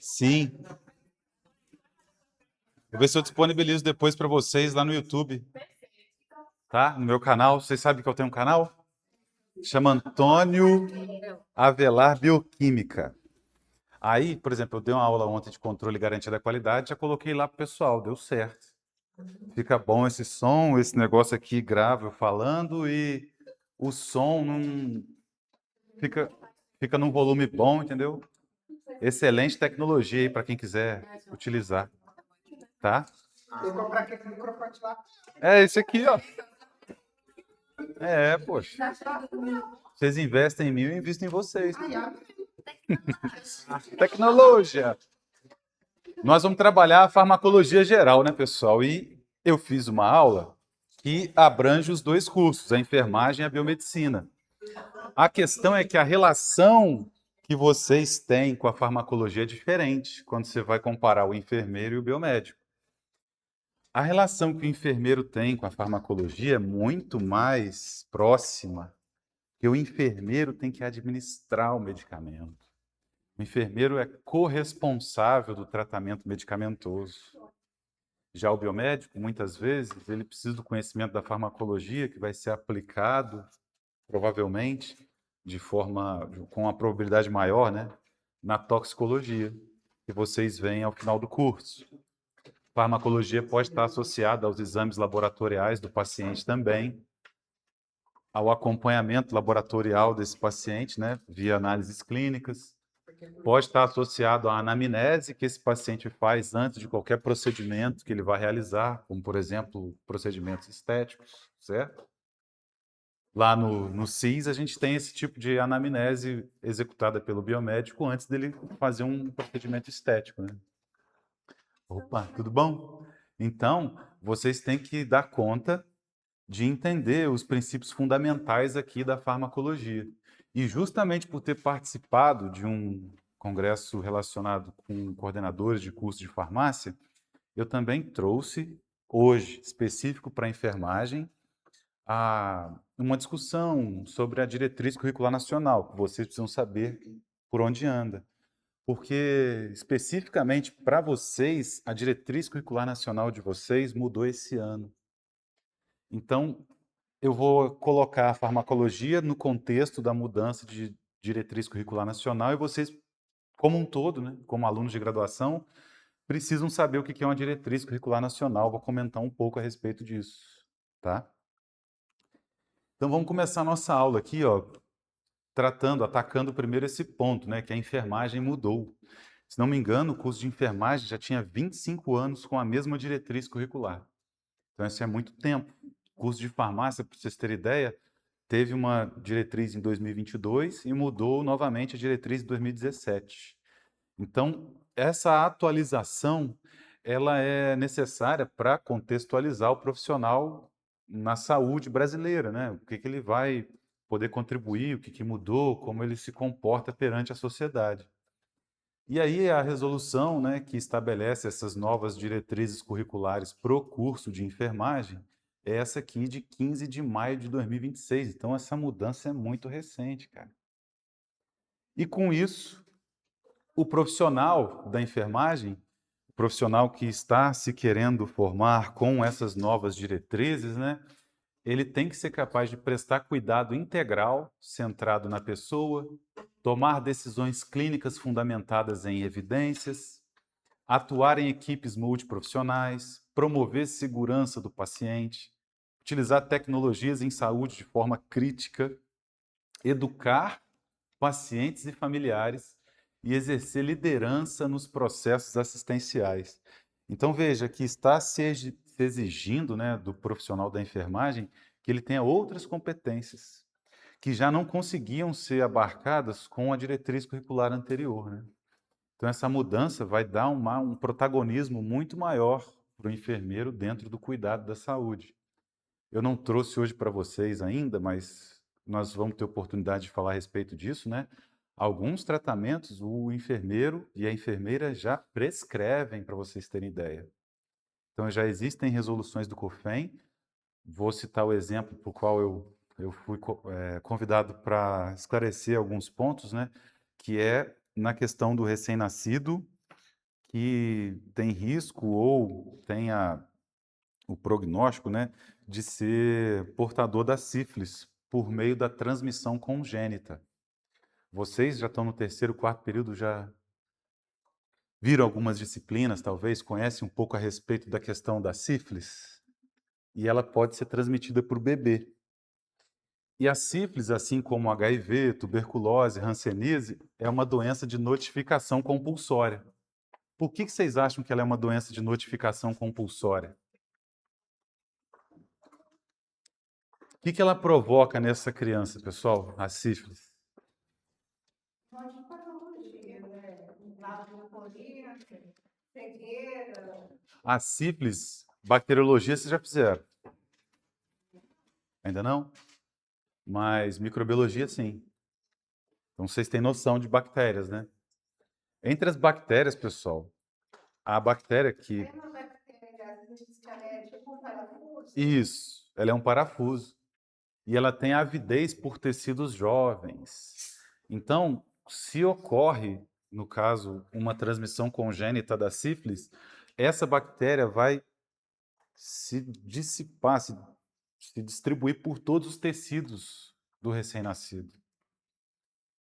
Sim. Vou ver se eu disponibilizo depois para vocês lá no YouTube, tá? No meu canal. Vocês sabem que eu tenho um canal? Chama Antônio Avelar Bioquímica. Aí, por exemplo, eu dei uma aula ontem de controle e garantia da qualidade, já coloquei lá pro pessoal, deu certo. Fica bom esse som, esse negócio aqui grava eu falando e o som não fica num volume bom, entendeu? Excelente tecnologia aí para quem quiser utilizar, tá? Tem que comprar aquele microfone lá. É esse aqui, ó. É, poxa. Vocês investem em mim, eu invisto em vocês. Tecnologia. Nós vamos trabalhar a farmacologia geral, né, pessoal? E eu fiz uma aula que abrange os dois cursos, a enfermagem e a biomedicina. A questão é que a relação que vocês têm com a farmacologia é diferente quando você vai comparar o enfermeiro e o biomédico. A relação que o enfermeiro tem com a farmacologia é muito mais próxima, porque o enfermeiro tem que administrar o medicamento. O enfermeiro é corresponsável do tratamento medicamentoso. Já o biomédico, muitas vezes, ele precisa do conhecimento da farmacologia que vai ser aplicado, provavelmente, de forma com uma probabilidade maior, né, na toxicologia, que vocês veem ao final do curso. Farmacologia pode estar associada aos exames laboratoriais do paciente também, ao acompanhamento laboratorial desse paciente, né, via análises clínicas. Pode estar associado à anamnese que esse paciente faz antes de qualquer procedimento que ele vai realizar, como, por exemplo, procedimentos estéticos, certo? Lá no CIS, a gente tem esse tipo de anamnese executada pelo biomédico antes dele fazer um procedimento estético, né? Opa, tudo bom? Então, vocês têm que dar conta de entender os princípios fundamentais aqui da farmacologia. E justamente por ter participado de um congresso relacionado com coordenadores de curso de farmácia, eu também trouxe, hoje, específico para a enfermagem, uma discussão sobre a diretriz curricular nacional, que vocês precisam saber por onde anda. Porque, especificamente para vocês, a diretriz curricular nacional de vocês mudou esse ano. Então, eu vou colocar a farmacologia no contexto da mudança de diretriz curricular nacional e vocês, como um todo, né, como alunos de graduação, precisam saber o que é uma diretriz curricular nacional. Vou comentar um pouco a respeito disso, tá? Então, vamos começar a nossa aula aqui, ó, atacando primeiro esse ponto, né, que a enfermagem mudou. Se não me engano, o curso de enfermagem já tinha 25 anos com a mesma diretriz curricular. Então, isso é muito tempo. O curso de farmácia, para vocês terem ideia, teve uma diretriz em 2022 e mudou novamente a diretriz em 2017. Então, essa atualização ela é necessária para contextualizar o profissional na saúde brasileira, né? O que ele vai poder contribuir, o que mudou, como ele se comporta perante a sociedade. E aí a resolução, né, que estabelece essas novas diretrizes curriculares para o curso de enfermagem é essa aqui de 15 de maio de 2026. Então essa mudança é muito recente, cara. E com isso, o profissional da enfermagem, o profissional que está se querendo formar com essas novas diretrizes, né, ele tem que ser capaz de prestar cuidado integral, centrado na pessoa, tomar decisões clínicas fundamentadas em evidências, atuar em equipes multiprofissionais, promover segurança do paciente, utilizar tecnologias em saúde de forma crítica, educar pacientes e familiares e exercer liderança nos processos assistenciais. Então veja que está se exigindo, né, do profissional da enfermagem que ele tenha outras competências que já não conseguiam ser abarcadas com a diretriz curricular anterior, né? Então, essa mudança vai dar um protagonismo muito maior para o enfermeiro dentro do cuidado da saúde. Eu não trouxe hoje para vocês ainda, mas nós vamos ter oportunidade de falar a respeito disso, né? Alguns tratamentos o enfermeiro e a enfermeira já prescrevem, para vocês terem ideia. Então, já existem resoluções do COFEM. Vou citar o exemplo por qual eu fui convidado para esclarecer alguns pontos, né? Que é na questão do recém-nascido que tem risco ou tem o prognóstico, né, de ser portador da sífilis por meio da transmissão congênita. Vocês já estão no terceiro, quarto período, já viram algumas disciplinas, talvez, conhecem um pouco a respeito da questão da sífilis? E ela pode ser transmitida por bebê. E a sífilis, assim como o HIV, tuberculose, hanseníase, é uma doença de notificação compulsória. Por que vocês acham que ela é uma doença de notificação compulsória? O que ela provoca nessa criança, pessoal, a sífilis? A sífilis, bacteriologia vocês já fizeram? Ainda não? Mas microbiologia sim. Então vocês têm noção de bactérias, né? Entre as bactérias, pessoal, a bactéria que... Isso, ela é um parafuso. E ela tem avidez por tecidos jovens. Então, se ocorre, no caso, uma transmissão congênita da sífilis, essa bactéria vai se dissipar, se distribuir por todos os tecidos do recém-nascido.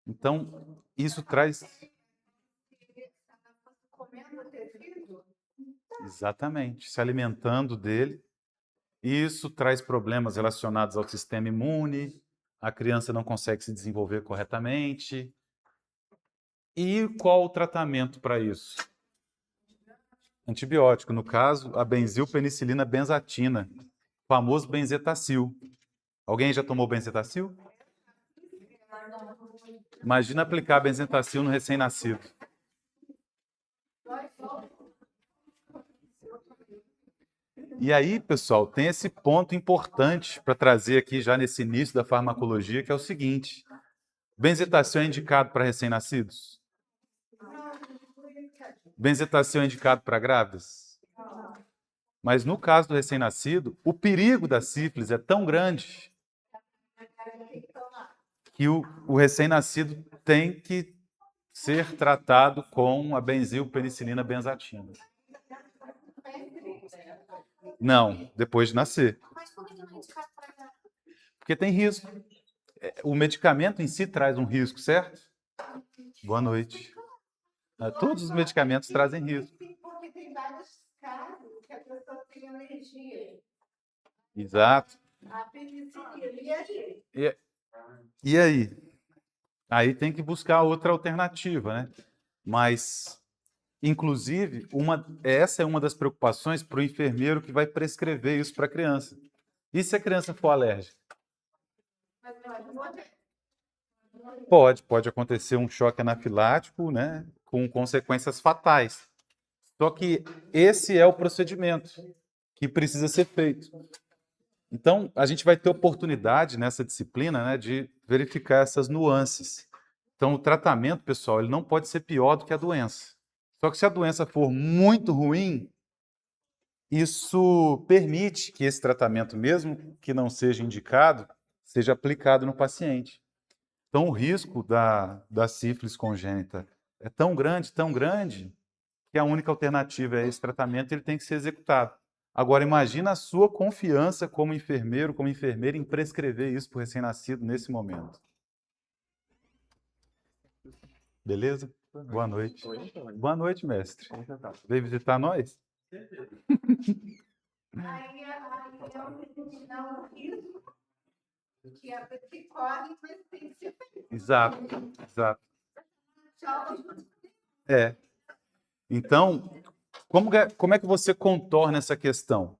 Então, isso traz... Exatamente, se alimentando dele. Isso traz problemas relacionados ao sistema imune, a criança não consegue se desenvolver corretamente. E qual o tratamento para isso? Antibiótico, no caso, a benzilpenicilina benzatina, famoso benzetacil. Alguém já tomou benzetacil? Imagina aplicar benzetacil no recém-nascido. E aí, pessoal, tem esse ponto importante para trazer aqui já nesse início da farmacologia, que é o seguinte: benzetacil é indicado para recém-nascidos? Benzetacil é indicado para grávidas? Mas no caso do recém-nascido, o perigo da sífilis é tão grande que o recém-nascido tem que ser tratado com a benzilpenicilina benzatina. Não, depois de nascer. Porque tem risco. O medicamento em si traz um risco, certo? Boa noite. Todos os medicamentos trazem risco. Porque tem vários casos que a pessoa tem alergia. Exato. A penicilina, e aí? E aí? Aí tem que buscar outra alternativa, né? Mas, inclusive, essa é uma das preocupações para o enfermeiro que vai prescrever isso para a criança. E se a criança for alérgica? Pode acontecer um choque anafilático, né? Com consequências fatais. Só que esse é o procedimento que precisa ser feito. Então, a gente vai ter oportunidade nessa disciplina, né, de verificar essas nuances. Então, o tratamento, pessoal, ele não pode ser pior do que a doença. Só que se a doença for muito ruim, isso permite que esse tratamento, mesmo que não seja indicado, seja aplicado no paciente. Então, o risco da sífilis congênita é tão grande, que a única alternativa é esse tratamento, ele tem que ser executado. Agora, imagina a sua confiança como enfermeiro, como enfermeira, em prescrever isso para o recém-nascido nesse momento. Beleza? Boa noite. Boa noite, mestre. Veio visitar nós? Aí é um risco que corre, mas tem que ser feito. Exato. É. Então, como é que você contorna essa questão?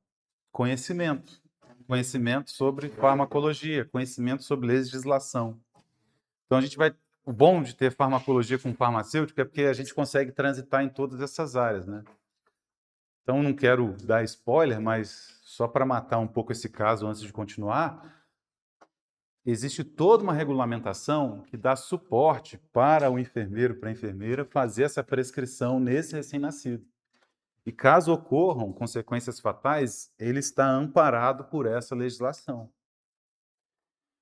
Conhecimento. Conhecimento sobre farmacologia, conhecimento sobre legislação. Então, o bom de ter farmacologia com farmacêutico é porque a gente consegue transitar em todas essas áreas, né? Então, não quero dar spoiler, mas só para matar um pouco esse caso antes de continuar, existe toda uma regulamentação que dá suporte para o enfermeiro, para a enfermeira, fazer essa prescrição nesse recém-nascido. E caso ocorram consequências fatais, ele está amparado por essa legislação.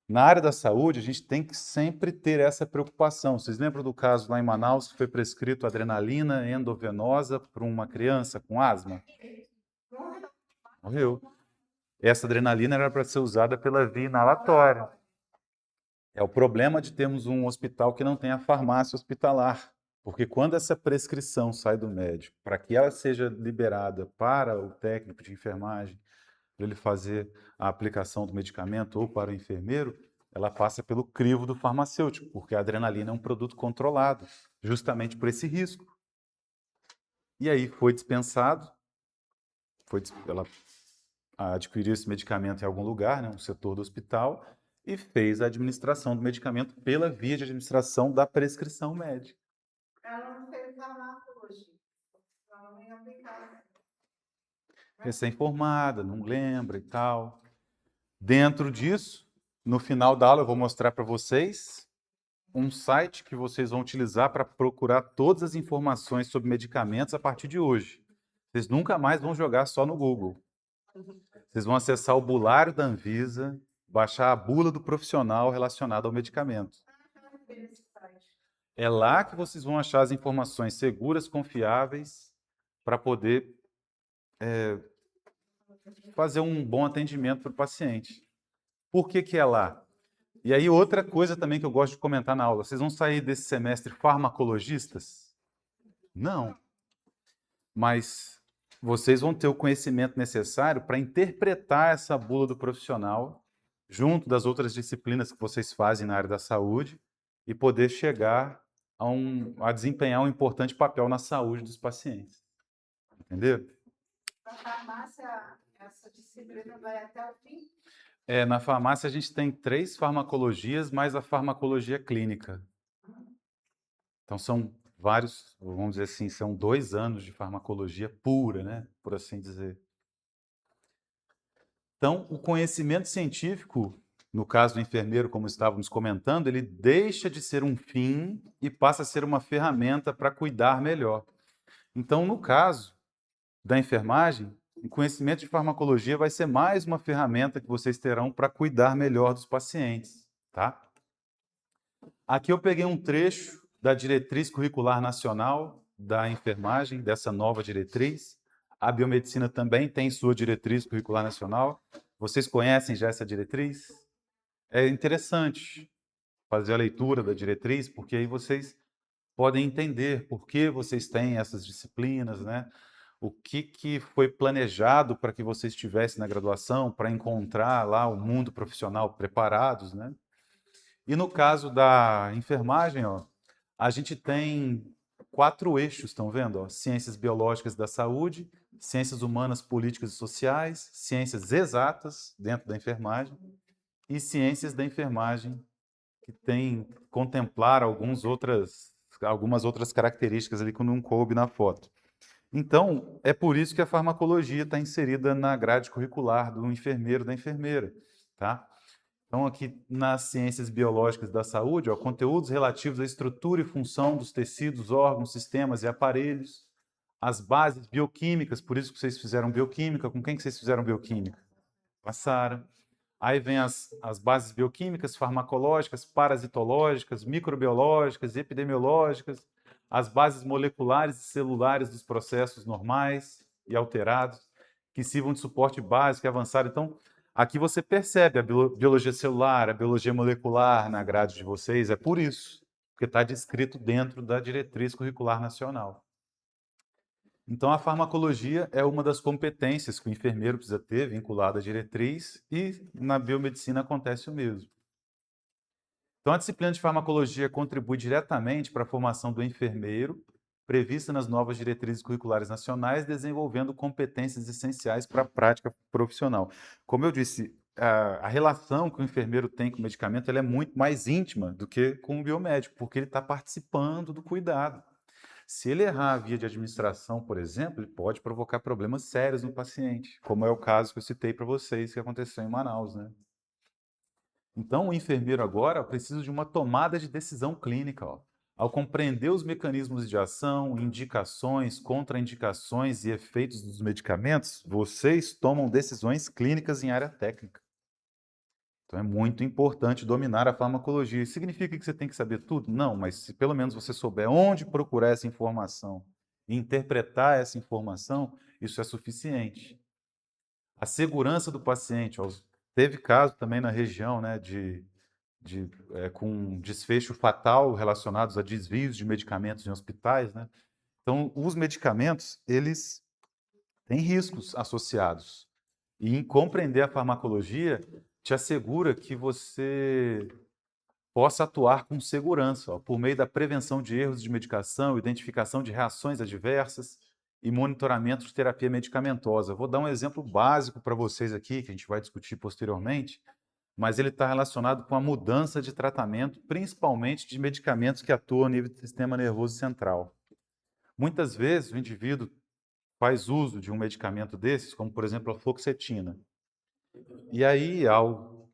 Na área da saúde, a gente tem que sempre ter essa preocupação. Vocês lembram do caso lá em Manaus que foi prescrito adrenalina endovenosa para uma criança com asma? Morreu. Essa adrenalina era para ser usada pela via inalatória. É o problema de termos um hospital que não tem a farmácia hospitalar. Porque quando essa prescrição sai do médico, para que ela seja liberada para o técnico de enfermagem, para ele fazer a aplicação do medicamento ou para o enfermeiro, ela passa pelo crivo do farmacêutico, porque a adrenalina é um produto controlado, justamente por esse risco. E aí foi dispensado, ela adquiriu esse medicamento em algum lugar, né, um setor do hospital, e fez a administração do medicamento pela via de administração da prescrição médica. Ela não fez farmacologia, ela não ia aplicar. Recém-formada, não lembra e tal. Dentro disso, no final da aula, eu vou mostrar para vocês um site que vocês vão utilizar para procurar todas as informações sobre medicamentos a partir de hoje. Vocês nunca mais vão jogar só no Google. Vocês vão acessar o bulário da Anvisa, baixar a bula do profissional relacionada ao medicamento. É lá que vocês vão achar as informações seguras, confiáveis, para poder fazer um bom atendimento para o paciente. Por que que é lá? E aí outra coisa também que eu gosto de comentar na aula, vocês vão sair desse semestre farmacologistas? Não. Mas vocês vão ter o conhecimento necessário para interpretar essa bula do profissional junto das outras disciplinas que vocês fazem na área da saúde e poder chegar a desempenhar um importante papel na saúde dos pacientes. Entenderam? Na farmácia, essa disciplina vai até o fim? Na farmácia a gente tem 3 farmacologias, mais a farmacologia clínica. Então são vários, vamos dizer assim, são 2 anos de farmacologia pura, né? Por assim dizer. Então, o conhecimento científico, no caso do enfermeiro, como estávamos comentando, ele deixa de ser um fim e passa a ser uma ferramenta para cuidar melhor. Então, no caso da enfermagem, o conhecimento de farmacologia vai ser mais uma ferramenta que vocês terão para cuidar melhor dos pacientes, tá? Aqui eu peguei um trecho da Diretriz Curricular Nacional da Enfermagem, dessa nova diretriz. A biomedicina também tem sua Diretriz Curricular Nacional. Vocês conhecem já essa diretriz? É interessante fazer a leitura da diretriz, porque aí vocês podem entender por que vocês têm essas disciplinas, né? O que foi planejado para que vocês estivessem na graduação, para encontrar lá o mundo profissional preparados, né? E no caso da enfermagem, ó, a gente tem 4 eixos, estão vendo? Ó? Ciências biológicas da saúde, ciências humanas, políticas e sociais, ciências exatas dentro da enfermagem e ciências da enfermagem, que tem contemplar algumas outras características ali que não coube na foto. Então, é por isso que a farmacologia está inserida na grade curricular do enfermeiro, da enfermeira, tá? Então, aqui nas ciências biológicas da saúde, ó, conteúdos relativos à estrutura e função dos tecidos, órgãos, sistemas e aparelhos, as bases bioquímicas, por isso que vocês fizeram bioquímica. Com quem que vocês fizeram bioquímica? Passaram. Aí vem as bases bioquímicas, farmacológicas, parasitológicas, microbiológicas, epidemiológicas, as bases moleculares e celulares dos processos normais e alterados, que sirvam de suporte básico e avançado. Então, aqui você percebe a biologia celular, a biologia molecular na grade de vocês, é por isso, porque está descrito dentro da Diretriz Curricular Nacional. Então, a farmacologia é uma das competências que o enfermeiro precisa ter, vinculada à diretriz, e na biomedicina acontece o mesmo. Então, a disciplina de farmacologia contribui diretamente para a formação do enfermeiro, prevista nas novas diretrizes curriculares nacionais, desenvolvendo competências essenciais para a prática profissional. Como eu disse, a relação que o enfermeiro tem com o medicamento ela é muito mais íntima do que com o biomédico, porque ele está participando do cuidado. Se ele errar a via de administração, por exemplo, ele pode provocar problemas sérios no paciente, como é o caso que eu citei para vocês que aconteceu em Manaus, né? Então, o enfermeiro agora precisa de uma tomada de decisão clínica, ó. Ao compreender os mecanismos de ação, indicações, contraindicações e efeitos dos medicamentos, vocês tomam decisões clínicas em área técnica. Então é muito importante dominar a farmacologia. Isso significa que você tem que saber tudo? Não, mas se pelo menos você souber onde procurar essa informação e interpretar essa informação, isso é suficiente. A segurança do paciente. Teve caso também na região, né, com desfecho fatal relacionados a desvios de medicamentos em hospitais, né? Então, os medicamentos, eles têm riscos associados. E em compreender a farmacologia, te assegura que você possa atuar com segurança, ó, por meio da prevenção de erros de medicação, identificação de reações adversas e monitoramento de terapia medicamentosa. Vou dar um exemplo básico para vocês aqui, que a gente vai discutir posteriormente, mas ele está relacionado com a mudança de tratamento, principalmente de medicamentos que atuam a nível do sistema nervoso central. Muitas vezes o indivíduo faz uso de um medicamento desses, como por exemplo a fluoxetina. E aí, ao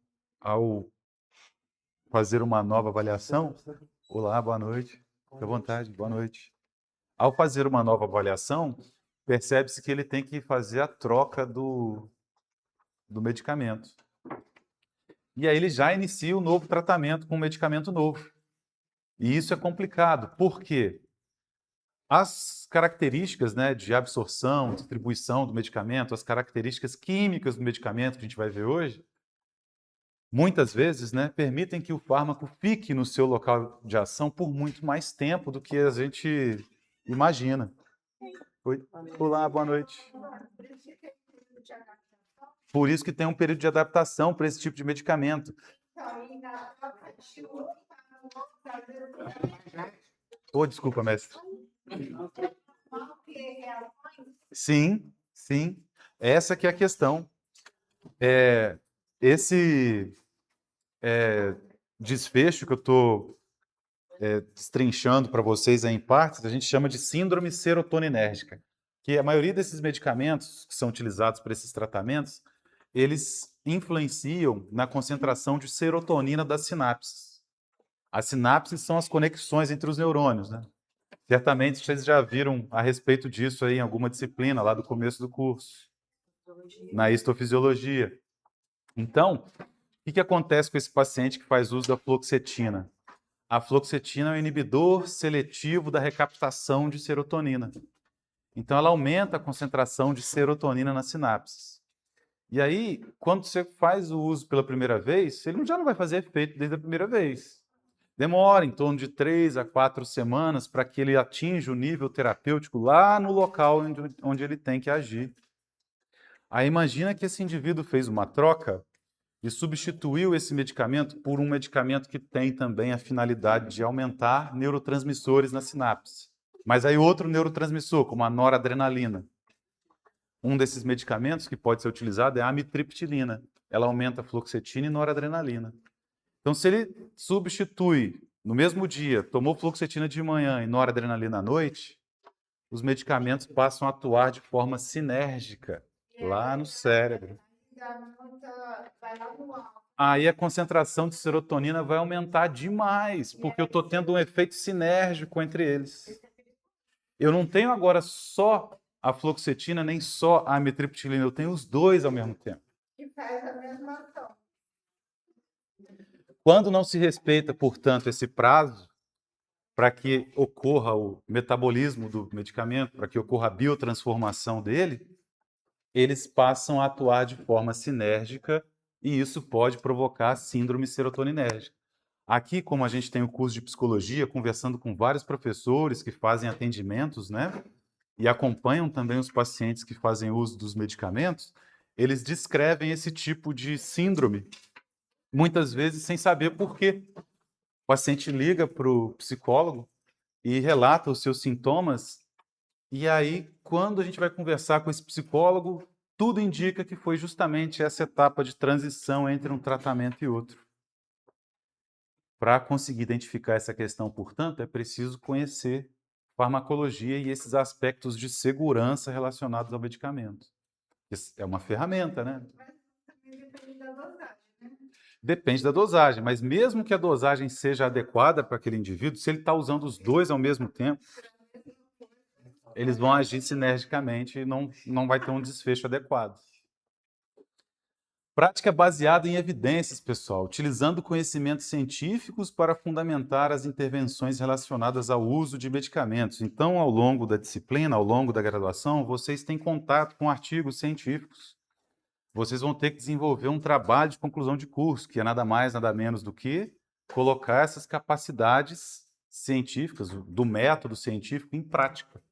fazer uma nova avaliação, olá, boa noite, fique à vontade, boa noite. Ao fazer uma nova avaliação, percebe-se que ele tem que fazer a troca do medicamento. E aí ele já inicia o novo tratamento com um medicamento novo. E isso é complicado. Por quê? As características, né, de absorção, distribuição do medicamento, as características químicas do medicamento que a gente vai ver hoje, muitas vezes, né, permitem que o fármaco fique no seu local de ação por muito mais tempo do que a gente imagina. Oi? Olá, boa noite. Por isso que tem um período de adaptação para esse tipo de medicamento. Oh, desculpa, mestre. Sim, sim. Essa que é a questão. Esse desfecho que eu estou destrinchando para vocês aí em partes, a gente chama de síndrome serotoninérgica, que a maioria desses medicamentos que são utilizados para esses tratamentos, eles influenciam na concentração de serotonina das sinapses. As sinapses são as conexões entre os neurônios, né? Certamente vocês já viram a respeito disso aí em alguma disciplina lá do começo do curso, na histofisiologia. Então, o que acontece com esse paciente que faz uso da fluoxetina? A fluoxetina é um inibidor seletivo da recaptação de serotonina. Então, ela aumenta a concentração de serotonina nas sinapses. E aí, quando você faz o uso pela primeira vez, ele já não vai fazer efeito desde a primeira vez. Demora em torno de 3 a 4 semanas para que ele atinja o nível terapêutico lá no local onde ele tem que agir. Aí imagina que esse indivíduo fez uma troca e substituiu esse medicamento por um medicamento que tem também a finalidade de aumentar neurotransmissores na sinapse. Mas aí outro neurotransmissor, como a noradrenalina. Um desses medicamentos que pode ser utilizado é a amitriptilina. Ela aumenta a fluoxetina e noradrenalina. Então, se ele substitui, no mesmo dia, tomou fluoxetina de manhã e noradrenalina à noite, os medicamentos passam a atuar de forma sinérgica lá no cérebro. Aí a concentração de serotonina vai aumentar demais, porque eu estou tendo um efeito sinérgico entre eles. Eu não tenho agora só a fluoxetina, nem só a amitriptilina, eu tenho os dois ao mesmo tempo. Que faz a mesma ação. Quando não se respeita, portanto, esse prazo para que ocorra o metabolismo do medicamento, para que ocorra a biotransformação dele, eles passam a atuar de forma sinérgica e isso pode provocar síndrome serotoninérgica. Aqui, como a gente tem o curso de psicologia, conversando com vários professores que fazem atendimentos, né, e acompanham também os pacientes que fazem uso dos medicamentos, eles descrevem esse tipo de síndrome, muitas vezes sem saber por quê. O paciente liga para o psicólogo e relata os seus sintomas, e aí, quando a gente vai conversar com esse psicólogo, tudo indica que foi justamente essa etapa de transição entre um tratamento e outro. Para conseguir identificar essa questão, portanto, é preciso conhecer farmacologia e esses aspectos de segurança relacionados ao medicamento. É uma ferramenta, né? Mas também depende da dosagem, né? Depende da dosagem, mas mesmo que a dosagem seja adequada para aquele indivíduo, se ele está usando os dois ao mesmo tempo, eles vão agir sinergicamente e não vai ter um desfecho adequado. Prática baseada em evidências, pessoal, utilizando conhecimentos científicos para fundamentar as intervenções relacionadas ao uso de medicamentos. Então, ao longo da disciplina, ao longo da graduação, vocês têm contato com artigos científicos. Vocês vão ter que desenvolver um trabalho de conclusão de curso, que é nada mais, nada menos do que colocar essas capacidades científicas, do método científico, em prática.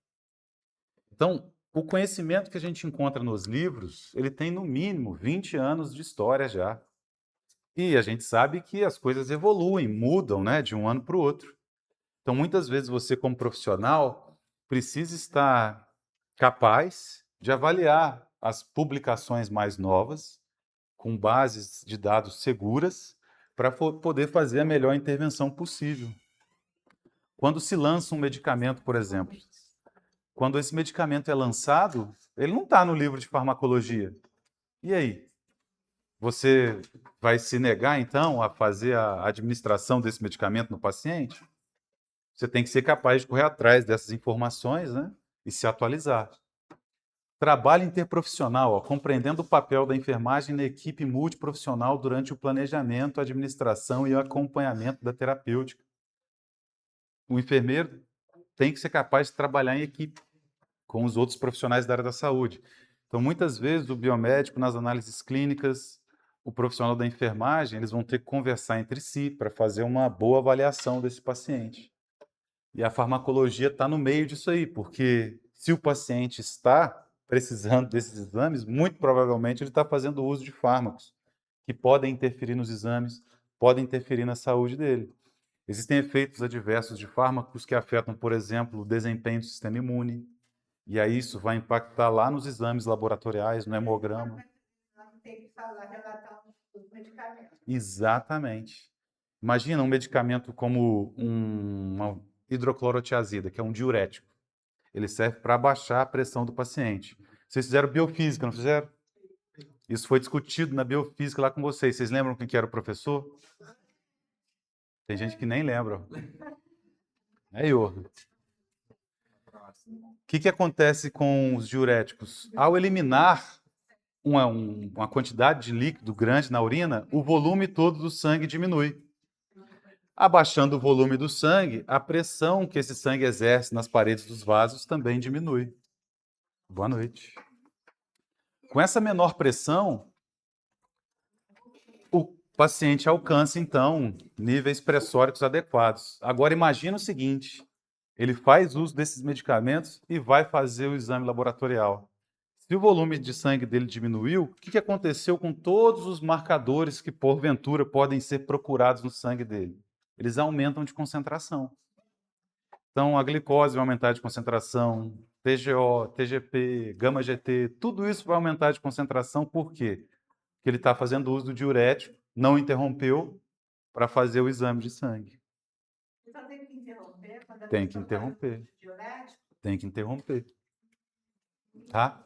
Então, o conhecimento que a gente encontra nos livros, ele tem no mínimo 20 anos de história já. E a gente sabe que as coisas evoluem, mudam, né, de um ano para o outro. Então, muitas vezes você, como profissional, precisa estar capaz de avaliar as publicações mais novas, com bases de dados seguras, para poder fazer a melhor intervenção possível. Quando se lança um medicamento, por exemplo, quando esse medicamento é lançado, ele não está no livro de farmacologia. E aí? Você vai se negar, então, a fazer a administração desse medicamento no paciente? Você tem que ser capaz de correr atrás dessas informações, né? E se atualizar. Trabalho interprofissional, ó, compreendendo o papel da enfermagem na equipe multiprofissional durante o planejamento, administração e acompanhamento da terapêutica. O enfermeiro tem que ser capaz de trabalhar em equipe com os outros profissionais da área da saúde. Então, muitas vezes, o biomédico, nas análises clínicas, o profissional da enfermagem, eles vão ter que conversar entre si para fazer uma boa avaliação desse paciente. E a farmacologia está no meio disso aí, porque se o paciente está precisando desses exames, muito provavelmente ele está fazendo uso de fármacos que podem interferir nos exames, podem interferir na saúde dele. Existem efeitos adversos de fármacos que afetam, por exemplo, o desempenho do sistema imune, e aí isso vai impactar lá nos exames laboratoriais, no hemograma. Não tem que falar, relatar os medicamentos. Exatamente. Imagina um medicamento como uma hidroclorotiazida, que é um diurético. Ele serve para abaixar a pressão do paciente. Vocês fizeram biofísica, não fizeram? Isso foi discutido na biofísica lá com vocês. Vocês lembram quem que era o professor? Tem gente que nem lembra. É eu. O que acontece com os diuréticos? Ao eliminar uma quantidade de líquido grande na urina, o volume todo do sangue diminui. Abaixando o volume do sangue, a pressão que esse sangue exerce nas paredes dos vasos também diminui. Boa noite. Com essa menor pressão, o paciente alcança, então, níveis pressóricos adequados. Agora, imagina o seguinte, ele faz uso desses medicamentos e vai fazer o exame laboratorial. Se o volume de sangue dele diminuiu, o que aconteceu com todos os marcadores que, porventura, podem ser procurados no sangue dele? Eles aumentam de concentração. Então, a glicose vai aumentar de concentração, TGO, TGP, gama-GT, tudo isso vai aumentar de concentração. Por quê? Porque ele está fazendo uso do diurético, não interrompeu para fazer o exame de sangue. Então tem que interromper? Tem que interromper. Tem que interromper. Tá?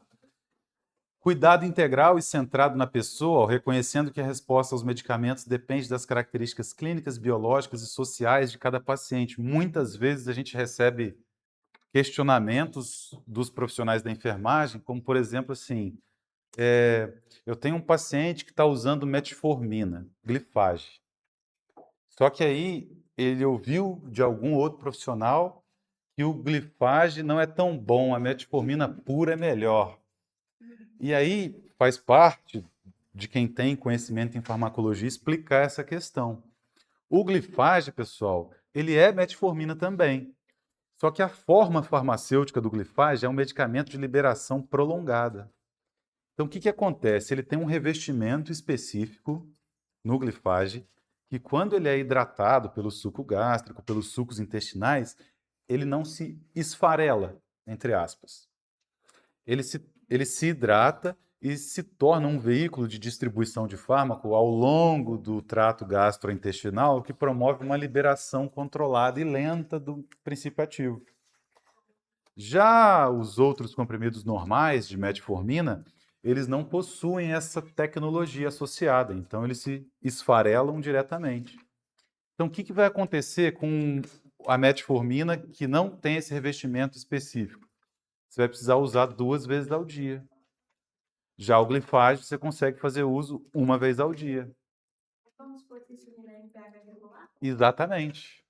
Cuidado integral e centrado na pessoa, reconhecendo que a resposta aos medicamentos depende das características clínicas, biológicas e sociais de cada paciente. Muitas vezes a gente recebe questionamentos dos profissionais da enfermagem, como, por exemplo, assim, eu tenho um paciente que está usando metformina, glifage. Só que aí ele ouviu de algum outro profissional que o glifage não é tão bom, a metformina pura é melhor. E aí faz parte de quem tem conhecimento em farmacologia explicar essa questão. O glifage, pessoal, ele é metformina também. Só que a forma farmacêutica do glifage é um medicamento de liberação prolongada. Então, o que acontece? Ele tem um revestimento específico no glifage, que quando ele é hidratado pelo suco gástrico, pelos sucos intestinais, ele não se esfarela, entre aspas. Ele se hidrata e se torna um veículo de distribuição de fármaco ao longo do trato gastrointestinal que promove uma liberação controlada e lenta do princípio ativo. Já os outros comprimidos normais de metformina, eles não possuem essa tecnologia associada, então eles se esfarelam diretamente. Então, o que vai acontecer com a metformina que não tem esse revestimento específico? Você vai precisar usar 2 vezes ao dia. Já o glifage você consegue fazer uso uma vez ao dia. Vamos supor que insulina é NPH regular? Exatamente.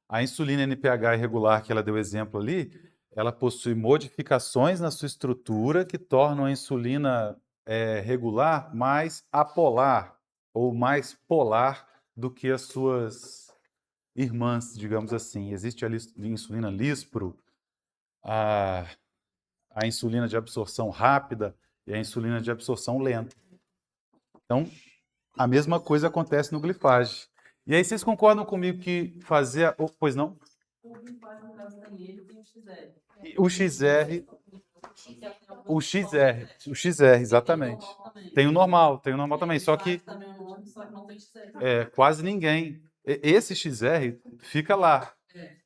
A insulina NPH irregular que ela deu exemplo ali, ela possui modificações na sua estrutura que tornam a insulina regular mais apolar ou mais polar do que as suas irmãs, digamos assim. Existe a insulina lispro, a, a insulina de absorção rápida e a insulina de absorção lenta. Então, a mesma coisa acontece no glifage. E aí vocês concordam comigo que fazer... Pois não? O glifage, no caso, tem ele e o XR. O XR, o XR, exatamente. Tem o normal também, só que Também é um nome, só que não tem XR. quase ninguém. Esse XR fica lá,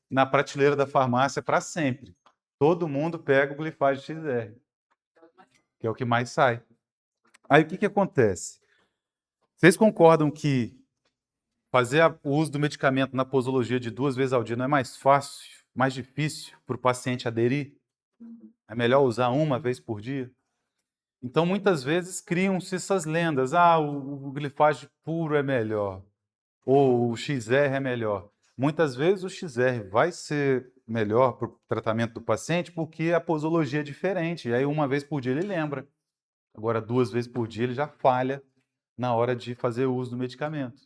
na prateleira da farmácia para sempre. Todo mundo pega o glifage XR, que é o que mais sai. Aí o que acontece? Vocês concordam que fazer o uso do medicamento na posologia de 2 vezes ao dia não é mais fácil, mais difícil para o paciente aderir? É melhor usar uma vez por dia? Então, muitas vezes, criam-se essas lendas. Ah, o glifage puro é melhor. Ou o XR é melhor. Muitas vezes, o XR vai ser melhor para o tratamento do paciente porque a posologia é diferente. E aí, uma vez por dia, ele lembra. Agora, 2 vezes por dia, ele já falha na hora de fazer uso do medicamento.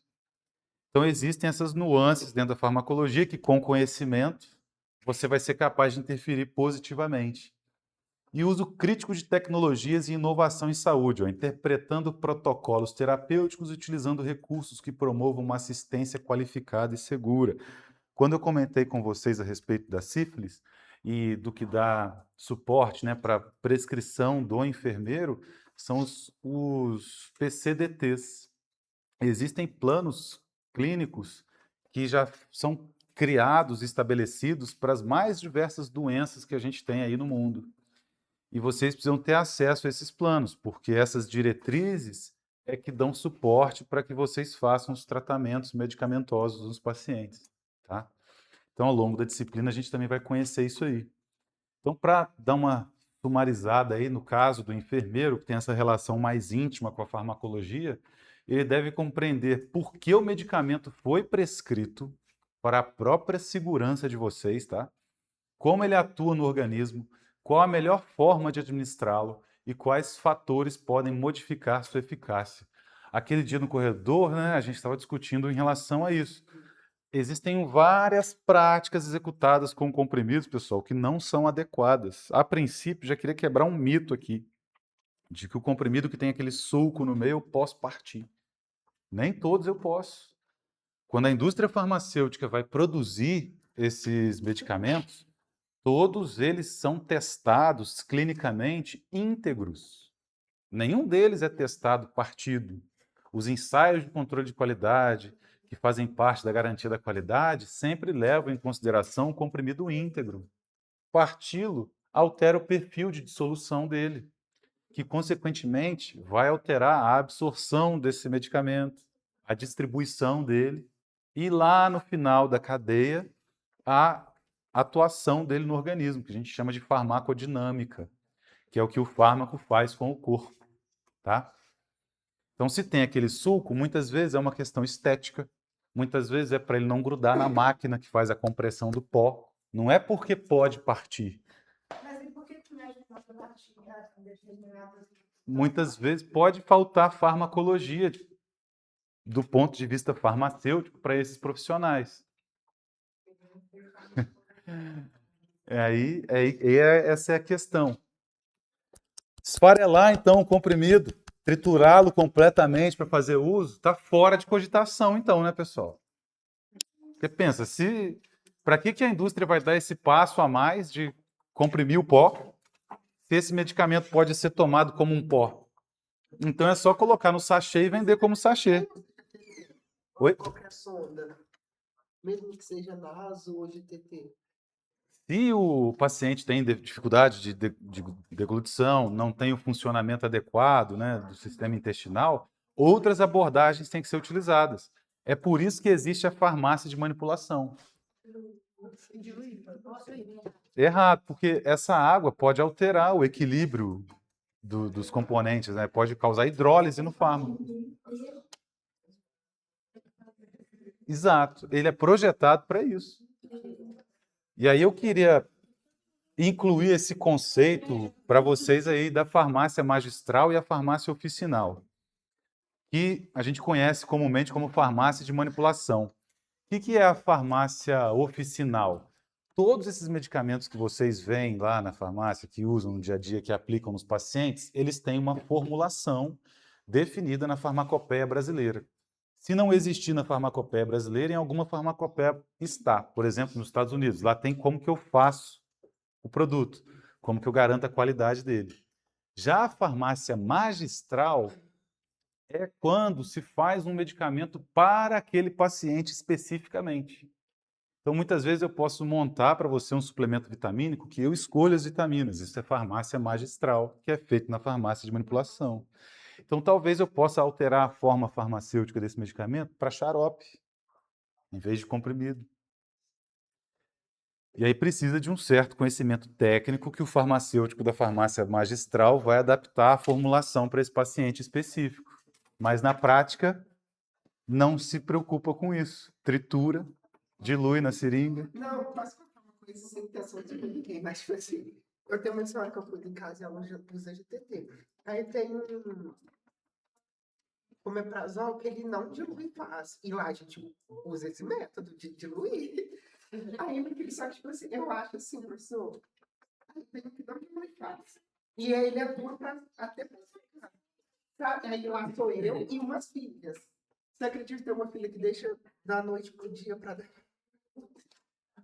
Então, existem essas nuances dentro da farmacologia que, com conhecimento, você vai ser capaz de interferir positivamente. E uso crítico de tecnologias e inovação em saúde, interpretando protocolos terapêuticos e utilizando recursos que promovam uma assistência qualificada e segura. Quando eu comentei com vocês a respeito da sífilis e do que dá suporte, né, para prescrição do enfermeiro, são os PCDTs. Existem planos clínicos que já são criados, estabelecidos para as mais diversas doenças que a gente tem aí no mundo. E vocês precisam ter acesso a esses planos, porque essas diretrizes é que dão suporte para que vocês façam os tratamentos medicamentosos dos pacientes, tá? Então, ao longo da disciplina, a gente também vai conhecer isso aí. Então, para dar uma sumarizada aí no caso do enfermeiro, que tem essa relação mais íntima com a farmacologia, ele deve compreender por que o medicamento foi prescrito para a própria segurança de vocês, tá? Como ele atua no organismo, qual a melhor forma de administrá-lo e quais fatores podem modificar sua eficácia. Aquele dia no corredor, né, a gente estava discutindo em relação a isso. Existem várias práticas executadas com comprimidos, pessoal, que não são adequadas. A princípio, já queria quebrar um mito aqui, de que o comprimido que tem aquele sulco no meio eu posso partir. Nem todos eu posso. Quando a indústria farmacêutica vai produzir esses medicamentos, todos eles são testados clinicamente íntegros. Nenhum deles é testado partido. Os ensaios de controle de qualidade, que fazem parte da garantia da qualidade, sempre levam em consideração o comprimido íntegro. Parti-lo altera o perfil de dissolução dele, que, consequentemente, vai alterar a absorção desse medicamento, a distribuição dele, e lá no final da cadeia, a atuação dele no organismo, que a gente chama de farmacodinâmica, que é o que o fármaco faz com o corpo, tá? Então, se tem aquele suco, muitas vezes é uma questão estética, muitas vezes é para ele não grudar na máquina que faz a compressão do pó. Não é porque pode partir. Mas e por que o médico não partir determinadas... Muitas vezes pode faltar farmacologia do ponto de vista farmacêutico para esses profissionais. Essa é a questão. Esfarelar, então, o comprimido, triturá-lo completamente para fazer uso, está fora de cogitação, então, né, pessoal? Porque pensa, para que a indústria vai dar esse passo a mais de comprimir o pó, se esse medicamento pode ser tomado como um pó? Então é só colocar no sachê e vender como sachê. Oi? Qualquer sonda, mesmo que seja naso ou de TT. Se o paciente tem dificuldade de deglutição, não tem o funcionamento adequado, né, do sistema intestinal, outras abordagens têm que ser utilizadas. É por isso que existe a farmácia de manipulação. Errado, porque essa água pode alterar o equilíbrio dos componentes, né? Pode causar hidrólise no fármaco. Exato, ele é projetado para isso. E aí eu queria incluir esse conceito para vocês aí da farmácia magistral e a farmácia oficinal, que a gente conhece comumente como farmácia de manipulação. O que é a farmácia oficinal? Todos esses medicamentos que vocês veem lá na farmácia, que usam no dia a dia, que aplicam nos pacientes, eles têm uma formulação definida na farmacopeia brasileira. Se não existir na farmacopeia brasileira, em alguma farmacopeia está. Por exemplo, nos Estados Unidos, lá tem como que eu faço o produto, como que eu garanto a qualidade dele. Já a farmácia magistral é quando se faz um medicamento para aquele paciente especificamente. Então, muitas vezes eu posso montar para você um suplemento vitamínico que eu escolho as vitaminas. Isso é farmácia magistral, que é feito na farmácia de manipulação. Então, talvez eu possa alterar a forma farmacêutica desse medicamento para xarope, em vez de comprimido. E aí precisa de um certo conhecimento técnico que o farmacêutico da farmácia magistral vai adaptar a formulação para esse paciente específico. Mas, na prática, não se preocupa com isso. Tritura, dilui na seringa. Não, posso contar uma coisa sem intenção de ninguém, mas tipo assim, eu tenho uma senhora que eu fui em casa e ela usa GTT. Aí tem um omeprazol que ele não dilui fácil. E lá a gente usa esse método de diluir. Aí eu fiquei só, tipo assim, eu acho assim, professor, aí tem um que não dilui fácil. E aí ele é bom até pra secar. Sabe? Aí lá sou eu e umas filhas. Você acredita que tem uma filha que deixa da noite pro dia para dar?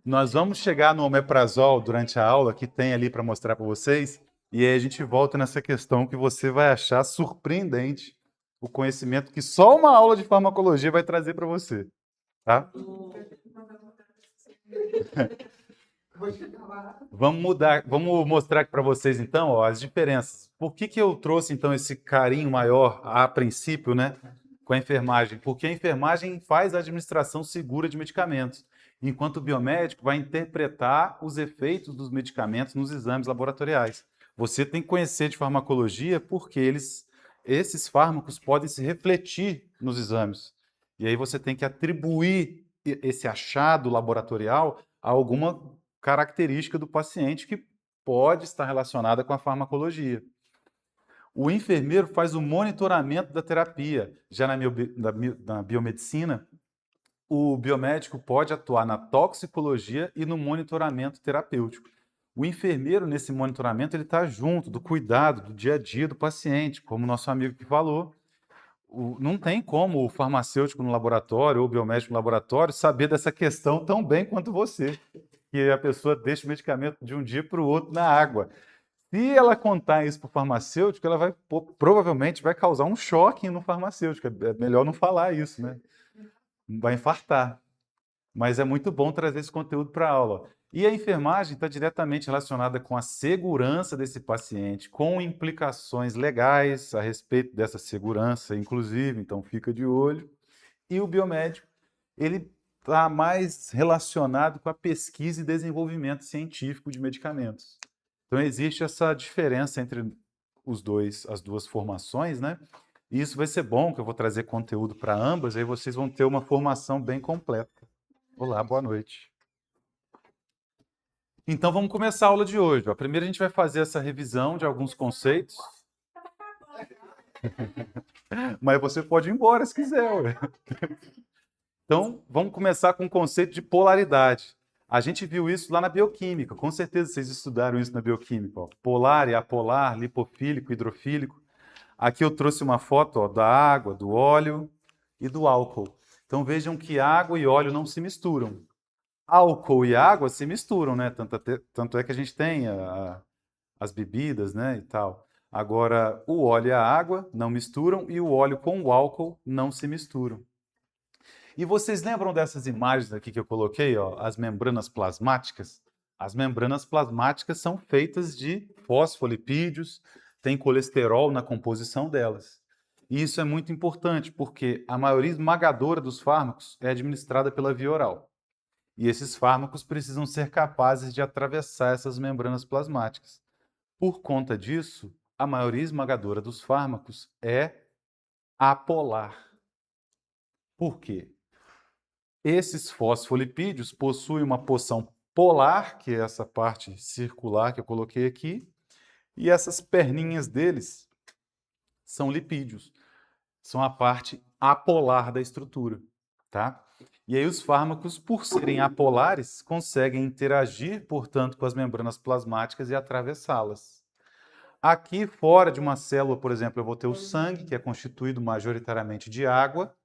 Nós vamos chegar no omeprazol durante a aula, que tem ali para mostrar para vocês, e aí a gente volta nessa questão que você vai achar surpreendente o conhecimento que só uma aula de farmacologia vai trazer para você, tá? Vou chegar lá. Vamos mostrar aqui para vocês então, ó, as diferenças. Por que eu trouxe então esse carinho maior a princípio, né, com a enfermagem? Porque a enfermagem faz a administração segura de medicamentos, enquanto o biomédico vai interpretar os efeitos dos medicamentos nos exames laboratoriais. Você tem que conhecer de farmacologia porque esses fármacos podem se refletir nos exames. E aí você tem que atribuir esse achado laboratorial a alguma característica do paciente que pode estar relacionada com a farmacologia. O enfermeiro faz o monitoramento da terapia. Já na biomedicina, o biomédico pode atuar na toxicologia e no monitoramento terapêutico. O enfermeiro, nesse monitoramento, ele está junto do cuidado do dia a dia do paciente, como o nosso amigo que falou. Não tem como o farmacêutico no laboratório ou o biomédico no laboratório saber dessa questão tão bem quanto você, que a pessoa deixa o medicamento de um dia para o outro na água. Se ela contar isso para o farmacêutico, ela provavelmente vai causar um choque no farmacêutico. É melhor não falar isso, né? Vai infartar. Mas é muito bom trazer esse conteúdo para a aula. E a enfermagem está diretamente relacionada com a segurança desse paciente, com implicações legais a respeito dessa segurança, inclusive, então fica de olho. E o biomédico, ele está mais relacionado com a pesquisa e desenvolvimento científico de medicamentos. Então existe essa diferença entre as duas formações, né? E isso vai ser bom, que eu vou trazer conteúdo para ambas, aí vocês vão ter uma formação bem completa. Olá, boa noite. Então vamos começar a aula de hoje. Primeiro a gente vai fazer essa revisão de alguns conceitos. Mas você pode ir embora se quiser. Ué. Então vamos começar com o conceito de polaridade. A gente viu isso lá na bioquímica, com certeza vocês estudaram isso na bioquímica. Ó. Polar e apolar, lipofílico, hidrofílico. Aqui eu trouxe uma foto ó, da água, do óleo e do álcool. Então vejam que água e óleo não se misturam. Álcool e água se misturam, né? Tanto é que a gente tem as bebidas, né, e tal. Agora, o óleo e a água não misturam e o óleo com o álcool não se misturam. E vocês lembram dessas imagens aqui que eu coloquei, ó, as membranas plasmáticas? As membranas plasmáticas são feitas de fosfolipídios, tem colesterol na composição delas. E isso é muito importante, porque a maioria esmagadora dos fármacos é administrada pela via oral. E esses fármacos precisam ser capazes de atravessar essas membranas plasmáticas. Por conta disso, a maioria esmagadora dos fármacos é apolar. Por quê? Esses fosfolipídios possuem uma porção polar, que é essa parte circular que eu coloquei aqui, e essas perninhas deles são lipídios. São a parte apolar da estrutura, tá? E aí os fármacos, por serem apolares, conseguem interagir, portanto, com as membranas plasmáticas e atravessá-las. Aqui fora de uma célula, por exemplo, eu vou ter o sangue, que é constituído majoritariamente de água.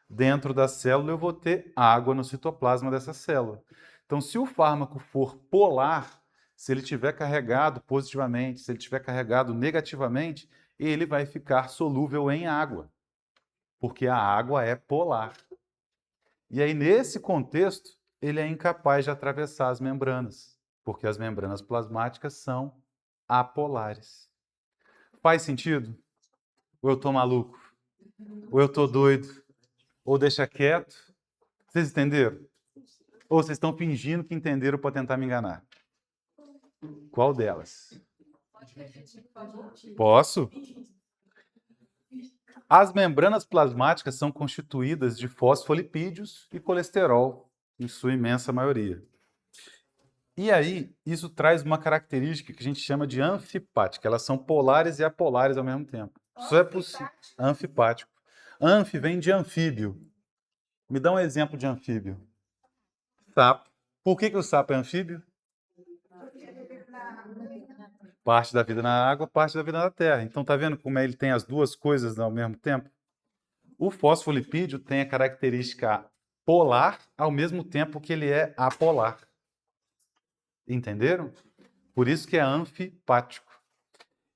Dentro da célula eu vou ter água no citoplasma dessa célula. Então, se o fármaco for polar, se ele estiver carregado positivamente, se ele estiver carregado negativamente, ele vai ficar solúvel em água, porque a água é polar. E aí, nesse contexto, ele é incapaz de atravessar as membranas, porque as membranas plasmáticas são apolares. Faz sentido? Ou eu tô maluco? Ou eu tô doido? Ou deixa quieto? Vocês entenderam? Ou vocês estão fingindo que entenderam para tentar me enganar? Qual delas? Posso? As membranas plasmáticas são constituídas de fosfolipídios e colesterol, em sua imensa maioria. E aí, isso traz uma característica que a gente chama de anfipática. Elas são polares e apolares ao mesmo tempo. Isso é possível. Anfipático. Anfi vem de anfíbio. Me dá um exemplo de anfíbio. Sapo. Por que o sapo é anfíbio? Parte da vida na água, parte da vida na terra. Então, tá vendo como ele tem as duas coisas ao mesmo tempo? O fosfolipídio tem a característica polar ao mesmo tempo que ele é apolar. Entenderam? Por isso que é anfipático.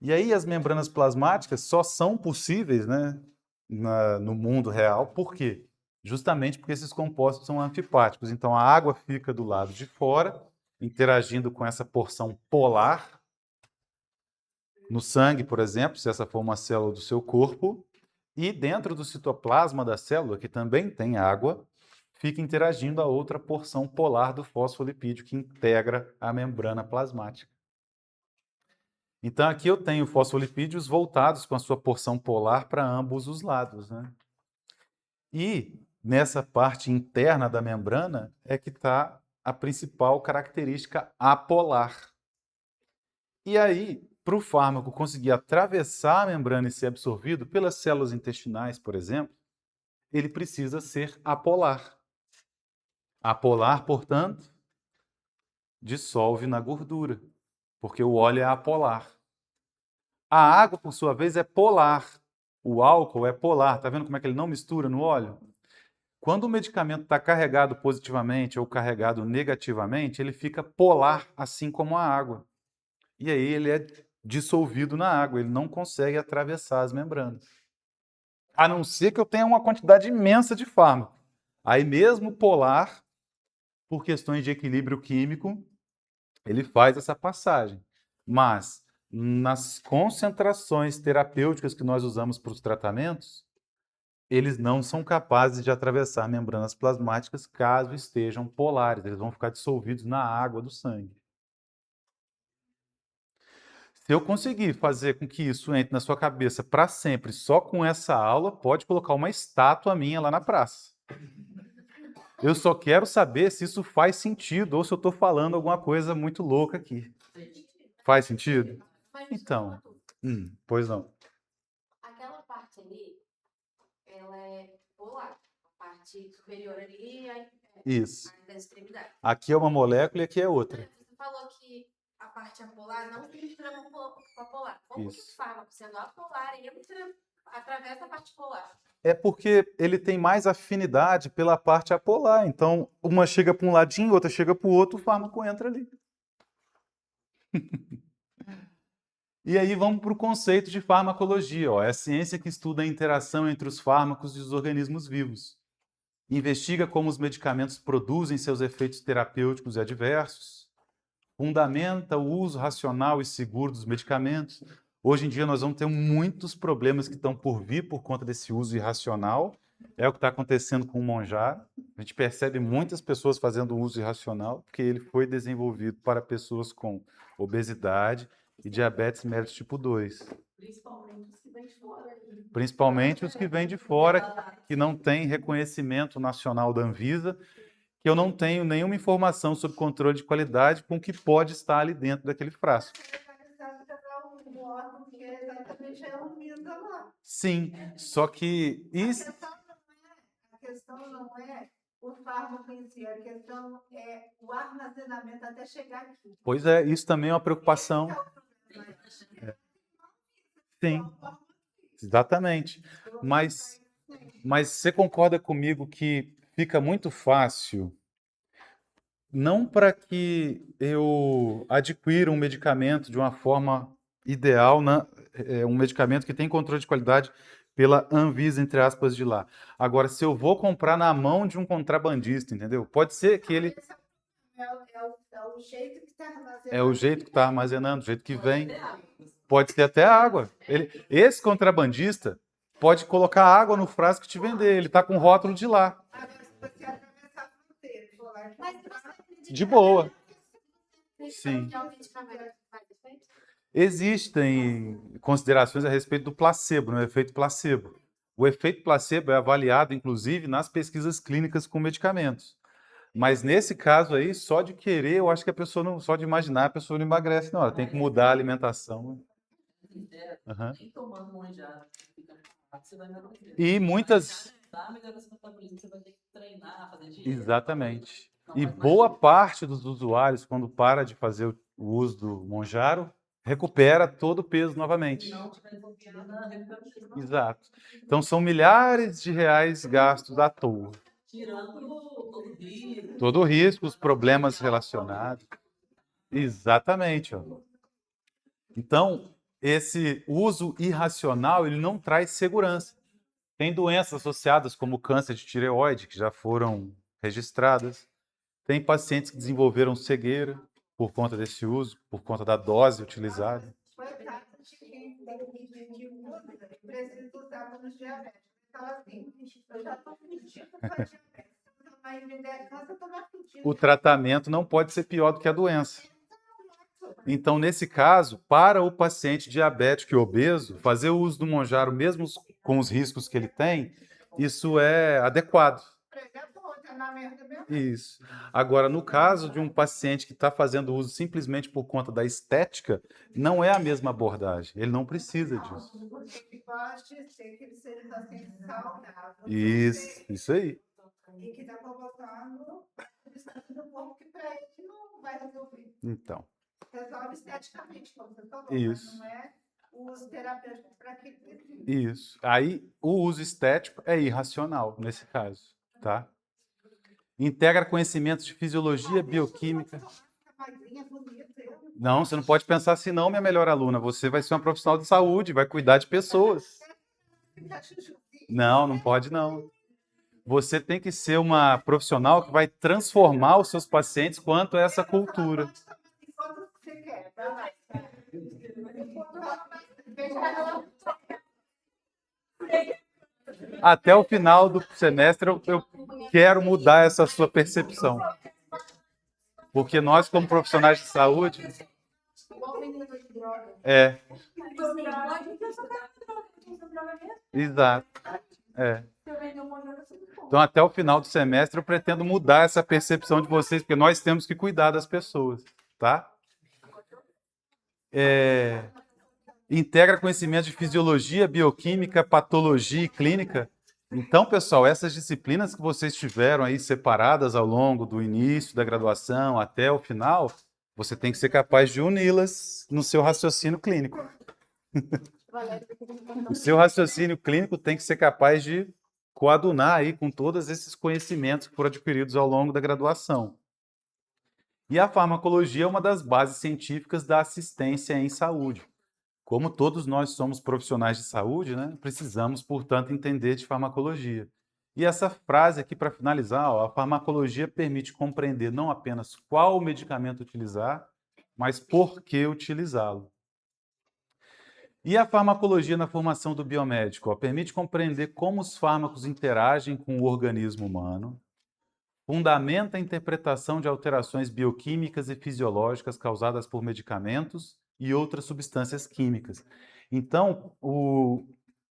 E aí as membranas plasmáticas só são possíveis, né, no mundo real. Por quê? Justamente porque esses compostos são anfipáticos. Então a água fica do lado de fora, interagindo com essa porção polar. No sangue, por exemplo, se essa for uma célula do seu corpo, e dentro do citoplasma da célula, que também tem água, fica interagindo a outra porção polar do fosfolipídio que integra a membrana plasmática. Então aqui eu tenho fosfolipídios voltados com a sua porção polar para ambos os lados, né? E nessa parte interna da membrana é que está a principal característica apolar. E aí, para o fármaco conseguir atravessar a membrana e ser absorvido pelas células intestinais, por exemplo, ele precisa ser apolar. Apolar, portanto, dissolve na gordura, porque o óleo é apolar. A água, por sua vez, é polar. O álcool é polar. Está vendo como é que ele não mistura no óleo? Quando o medicamento está carregado positivamente ou carregado negativamente, ele fica polar, assim como a água. E aí ele é dissolvido na água, ele não consegue atravessar as membranas. A não ser que eu tenha uma quantidade imensa de fármaco. Aí mesmo polar, por questões de equilíbrio químico, ele faz essa passagem. Mas nas concentrações terapêuticas que nós usamos para os tratamentos, eles não são capazes de atravessar membranas plasmáticas caso estejam polares. Eles vão ficar dissolvidos na água do sangue. Se eu conseguir fazer com que isso entre na sua cabeça para sempre, só com essa aula, pode colocar uma estátua minha lá na praça. Eu só quero saber se isso faz sentido ou se eu estou falando alguma coisa muito louca aqui. Faz sentido? Então, pois não. Aquela parte ali, ela é polar. A parte superior ali é Isso. a da extremidade. Aqui é uma molécula e aqui é outra. Você falou que a parte apolar não se mistura com a polar. Como que o fármaco, sendo apolar, entra, atravessa a parte polar? É porque ele tem mais afinidade pela parte apolar. Então, uma chega para um ladinho, outra chega para o outro, o fármaco entra ali. E aí vamos para o conceito de farmacologia. É a ciência que estuda a interação entre os fármacos e os organismos vivos. Investiga como os medicamentos produzem seus efeitos terapêuticos e adversos. Fundamenta o uso racional e seguro dos medicamentos. Hoje em dia nós vamos ter muitos problemas que estão por vir por conta desse uso irracional. É o que está acontecendo com o Monjaro. A gente percebe muitas pessoas fazendo uso irracional, porque ele foi desenvolvido para pessoas com obesidade, e diabetes mellitus tipo 2. Principalmente os que vêm de fora. Principalmente os que vêm de fora, que não têm reconhecimento nacional da Anvisa, que eu não tenho nenhuma informação sobre controle de qualidade com o que pode estar ali dentro daquele frasco. O órgão que é exatamente a Anvisa lá. Sim, só que isso A questão não é o fármaco em si, a questão é o armazenamento até chegar aqui. pois é, isso também é uma preocupação. Sim, exatamente. Mas você concorda comigo que fica muito fácil, não para que eu adquira um medicamento de uma forma ideal, um medicamento que tem controle de qualidade pela Anvisa, entre aspas, de lá. Agora, se eu vou comprar na mão de um contrabandista, entendeu? Pode ser que ele É o jeito que está armazenado. é o jeito que está armazenando, o jeito que vem. Pode ter até água. Esse contrabandista pode colocar água no frasco e te vender. Ele está com o rótulo de lá. Agora, se você atravessar a fronteira e for lá e Mas comprar, você acredita De que boa. Sim. Sim. Faz efeito? Existem considerações a respeito do placebo, no efeito placebo. O efeito placebo é avaliado, inclusive, nas pesquisas clínicas com medicamentos. Mas nesse caso aí, só de querer, eu acho que a pessoa não, só de imaginar, a pessoa não emagrece, não. Ela tem que mudar a alimentação. Sincero, Aham. nem tomando manjado, você vai emagrecer. E muitas. Dá melhor esse metabolismo, você vai ter que treinar, fazer dieta. Exatamente. Não, E mas boa imagina, parte dos usuários, quando para de fazer o uso do Monjaro, recupera todo o peso se novamente. não tiver envolvido na recuperação, não. Exato. Então são milhares de reais gastos à toa. Tirando todo o risco. Todo o risco, os problemas relacionados. Exatamente. Ó. Então, esse uso irracional, ele não traz segurança. Tem doenças associadas como câncer de tireoide, que já foram registradas. Tem pacientes que desenvolveram cegueira por conta desse uso, por conta da dose utilizada. coitado de quem que usa, que precisa usar para os diabéticos. Então, assim, eu já estou fudido com a diabetes. Se eu tomar câncer, eu estou mais fudido. O tratamento não pode ser pior do que a doença. Então, nesse caso, para o paciente diabético e obeso, fazer o uso do Monjaro, mesmo com os riscos que ele tem, isso é adequado. É bom, tá na merda mesmo. Isso. Agora, no caso de um paciente que está fazendo uso simplesmente por conta da estética, não é a mesma abordagem. Ele não precisa disso. Que pode ser que ele seja um paciente saudável. Isso aí. E que está colocando substância no corpo que para ele não vai resolver. Então, Resolve esteticamente, como você falou, Isso. mas não é o uso terapêutico para aquele precisa. isso. Aí, o uso estético é irracional, nesse caso, tá? Integra conhecimentos de fisiologia, bioquímica. Magrinha, bonita, eu Não, você não pode pensar assim, não, minha melhor aluna. Você vai ser uma profissional de saúde, vai cuidar de pessoas. ficar chuchuzinho. Não, não pode não. Você tem que ser uma profissional que vai transformar os seus pacientes quanto a essa cultura. Enquanto você quer, vai lá. Até o final do semestre eu quero mudar essa sua percepção. Porque nós, como profissionais de saúde, Igual vendedor de droga. é, Eu sou cara de droga, eu uso droga mesmo. exato. É. Se eu vender um monte de droga, eu sou muito bom. Então, até o final do semestre, eu pretendo mudar essa percepção de vocês, porque nós temos que cuidar das pessoas, tá? Integra conhecimentos de fisiologia, bioquímica, patologia e clínica. Então, pessoal, essas disciplinas que vocês tiveram aí separadas ao longo do início da graduação até o final, você tem que ser capaz de uni-las no seu raciocínio clínico. O seu raciocínio clínico tem que ser capaz de coadunar aí com todos esses conhecimentos que foram adquiridos ao longo da graduação. E a farmacologia é uma das bases científicas da assistência em saúde. Como todos nós somos profissionais de saúde, né, precisamos, portanto, entender de farmacologia. E essa frase aqui, para finalizar, ó, a farmacologia permite compreender não apenas qual medicamento utilizar, mas por que utilizá-lo. E a farmacologia na formação do biomédico? Ó, permite compreender como os fármacos interagem com o organismo humano, fundamenta a interpretação de alterações bioquímicas e fisiológicas causadas por medicamentos e outras substâncias químicas. Então, o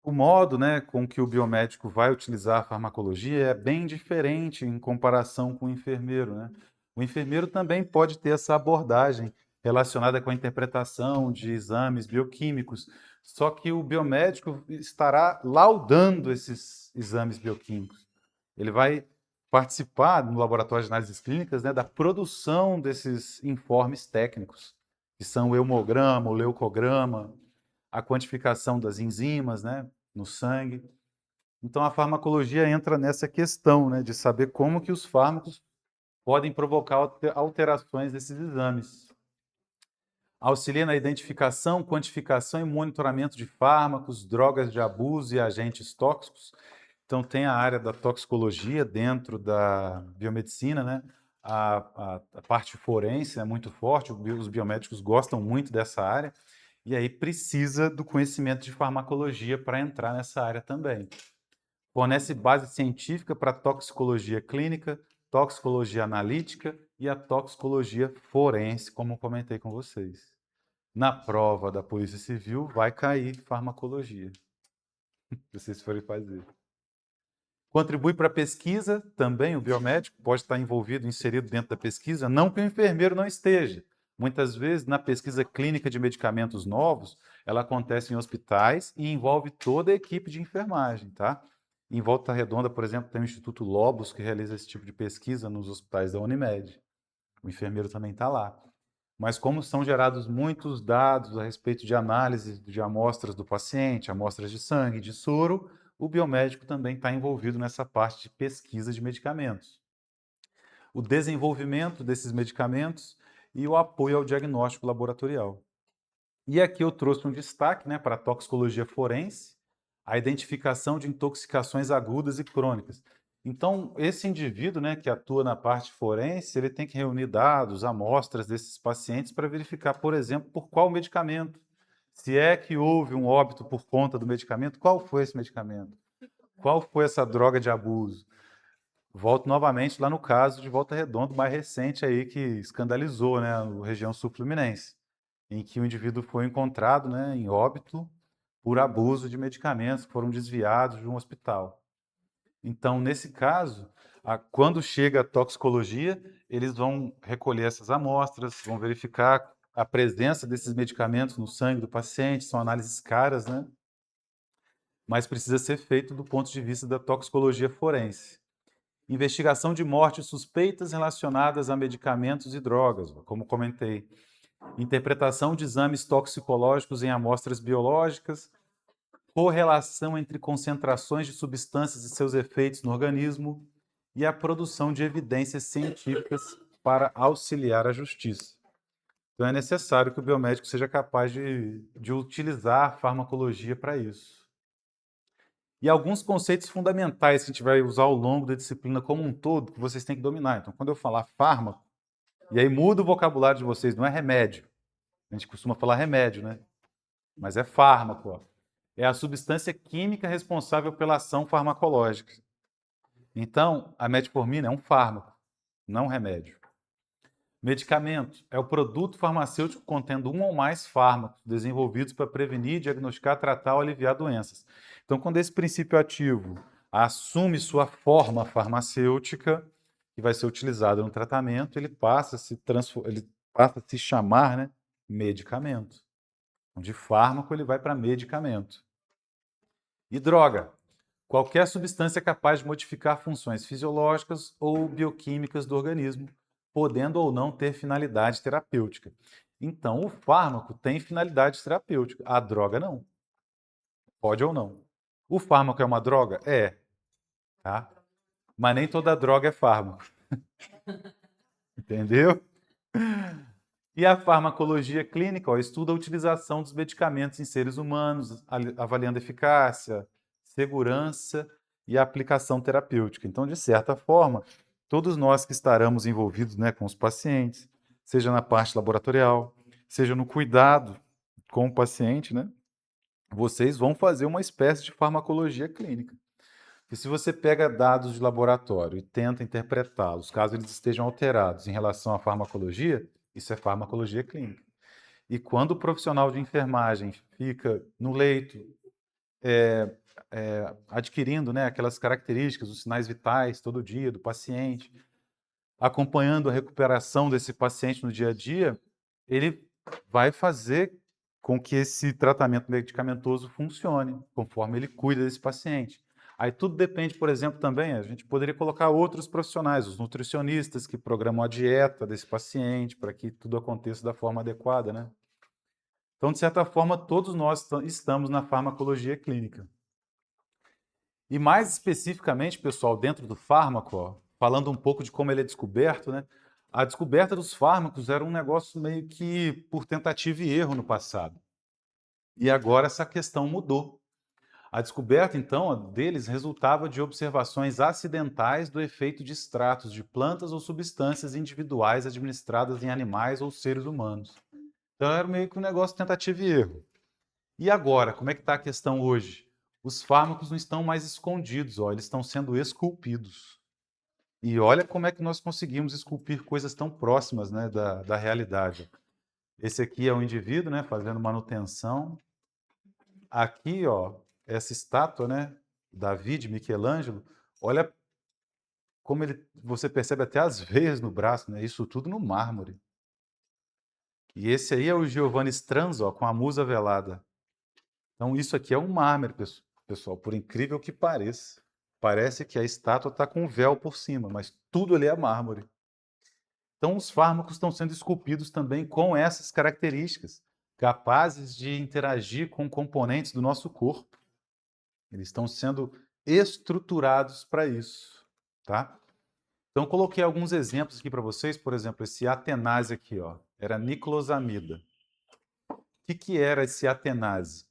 modo, né, com que o biomédico vai utilizar a farmacologia é bem diferente em comparação com o enfermeiro, né? O enfermeiro também pode ter essa abordagem relacionada com a interpretação de exames bioquímicos, só que o biomédico estará laudando esses exames bioquímicos. Ele vai participar no laboratório de análises clínicas, né, da produção desses informes técnicos, que são o hemograma, o leucograma, a quantificação das enzimas, né, no sangue. Então a farmacologia entra nessa questão, né, de saber como que os fármacos podem provocar alterações desses exames. Auxilia na identificação, quantificação e monitoramento de fármacos, drogas de abuso e agentes tóxicos. Então tem a área da toxicologia dentro da biomedicina, né? A parte forense é muito forte, os biomédicos gostam muito dessa área, e aí precisa do conhecimento de farmacologia para entrar nessa área também. Fornece base científica para toxicologia clínica, toxicologia analítica e a toxicologia forense, como comentei com vocês. Na prova da Polícia Civil vai cair farmacologia, se vocês forem fazer. Contribui para a pesquisa também, o biomédico pode estar envolvido, inserido dentro da pesquisa, não que o enfermeiro não esteja. Muitas vezes, na pesquisa clínica de medicamentos novos, ela acontece em hospitais e envolve toda a equipe de enfermagem, tá? Em Volta Redonda, por exemplo, tem o Instituto Lobos, que realiza esse tipo de pesquisa nos hospitais da Unimed. O enfermeiro também está lá. Mas como são gerados muitos dados a respeito de análise de amostras do paciente, amostras de sangue, de soro, o biomédico também está envolvido nessa parte de pesquisa de medicamentos. O desenvolvimento desses medicamentos e o apoio ao diagnóstico laboratorial. E aqui eu trouxe um destaque, né, para a toxicologia forense, a identificação de intoxicações agudas e crônicas. Então, esse indivíduo, né, que atua na parte forense, ele tem que reunir dados, amostras desses pacientes para verificar, por exemplo, por qual medicamento. Se é que houve um óbito por conta do medicamento, qual foi esse medicamento? Qual foi essa droga de abuso? Volto novamente lá no caso de Volta Redonda, mais recente aí, que escandalizou, né, a região sul-fluminense, em que o indivíduo foi encontrado, né, em óbito por abuso de medicamentos que foram desviados de um hospital. Então, nesse caso, quando chega a toxicologia, eles vão recolher essas amostras, vão verificar a presença desses medicamentos no sangue do paciente, são análises caras, né? Mas precisa ser feito do ponto de vista da toxicologia forense. Investigação de mortes suspeitas relacionadas a medicamentos e drogas, como comentei. Interpretação de exames toxicológicos em amostras biológicas, correlação entre concentrações de substâncias e seus efeitos no organismo e a produção de evidências científicas para auxiliar a justiça. Então é necessário que o biomédico seja capaz de utilizar a farmacologia para isso. E alguns conceitos fundamentais que a gente vai usar ao longo da disciplina como um todo, que vocês têm que dominar. Então, quando eu falar fármaco, e aí muda o vocabulário de vocês, não é remédio. A gente costuma falar remédio, né? Mas é fármaco, ó. É a substância química responsável pela ação farmacológica. Então, a metformina é um fármaco, não um remédio. Medicamento é o produto farmacêutico contendo um ou mais fármacos desenvolvidos para prevenir, diagnosticar, tratar ou aliviar doenças. Então, quando esse princípio ativo assume sua forma farmacêutica, que vai ser utilizado no tratamento, ele passa a se chamar, né, medicamento. Então, de fármaco, ele vai para medicamento. E droga. Qualquer substância capaz de modificar funções fisiológicas ou bioquímicas do organismo, podendo ou não ter finalidade terapêutica. Então, o fármaco tem finalidade terapêutica, a droga não. Pode ou não. O fármaco é uma droga? É. Tá? Mas nem toda droga é fármaco. Entendeu? E a farmacologia clínica, ó, estuda a utilização dos medicamentos em seres humanos, avaliando eficácia, segurança e a aplicação terapêutica. Então, de certa forma, todos nós que estaremos envolvidos, né, com os pacientes, seja na parte laboratorial, seja no cuidado com o paciente, né, vocês vão fazer uma espécie de farmacologia clínica. E se você pega dados de laboratório e tenta interpretá-los, caso eles estejam alterados em relação à farmacologia, isso é farmacologia clínica. E quando o profissional de enfermagem fica no leito, adquirindo, né, aquelas características, os sinais vitais todo dia do paciente, acompanhando a recuperação desse paciente no dia a dia, ele vai fazer com que esse tratamento medicamentoso funcione, conforme ele cuida desse paciente. Aí tudo depende, por exemplo, também, a gente poderia colocar outros profissionais, os nutricionistas que programam a dieta desse paciente para que tudo aconteça da forma adequada, né? Então, de certa forma, todos nós estamos na farmacologia clínica. E mais especificamente, pessoal, dentro do fármaco, ó, falando um pouco de como ele é descoberto, né? A descoberta dos fármacos era um negócio meio que por tentativa e erro no passado. E agora essa questão mudou. A descoberta, então, deles resultava de observações acidentais do efeito de extratos de plantas ou substâncias individuais administradas em animais ou seres humanos. Então era meio que um negócio de tentativa e erro. E agora, como é que está a questão hoje? Os fármacos não estão mais escondidos, ó, eles estão sendo esculpidos. E olha como é que nós conseguimos esculpir coisas tão próximas, né, da realidade. Esse aqui é um indivíduo, né, fazendo manutenção. Aqui, ó, essa estátua, né, Davi de Michelangelo, olha como você percebe até as veias no braço, né, isso tudo no mármore. E esse aí é o Giovanni Stranz, ó, com a musa velada. Então isso aqui é um mármore, pessoal, por incrível que pareça. Parece que a estátua está com um véu por cima, mas tudo ali é mármore. Então os fármacos estão sendo esculpidos também com essas características, capazes de interagir com componentes do nosso corpo. Eles estão sendo estruturados para isso, tá? Então coloquei alguns exemplos aqui para vocês, por exemplo, esse Atenase aqui, ó, era niclosamida. O que era esse Atenase?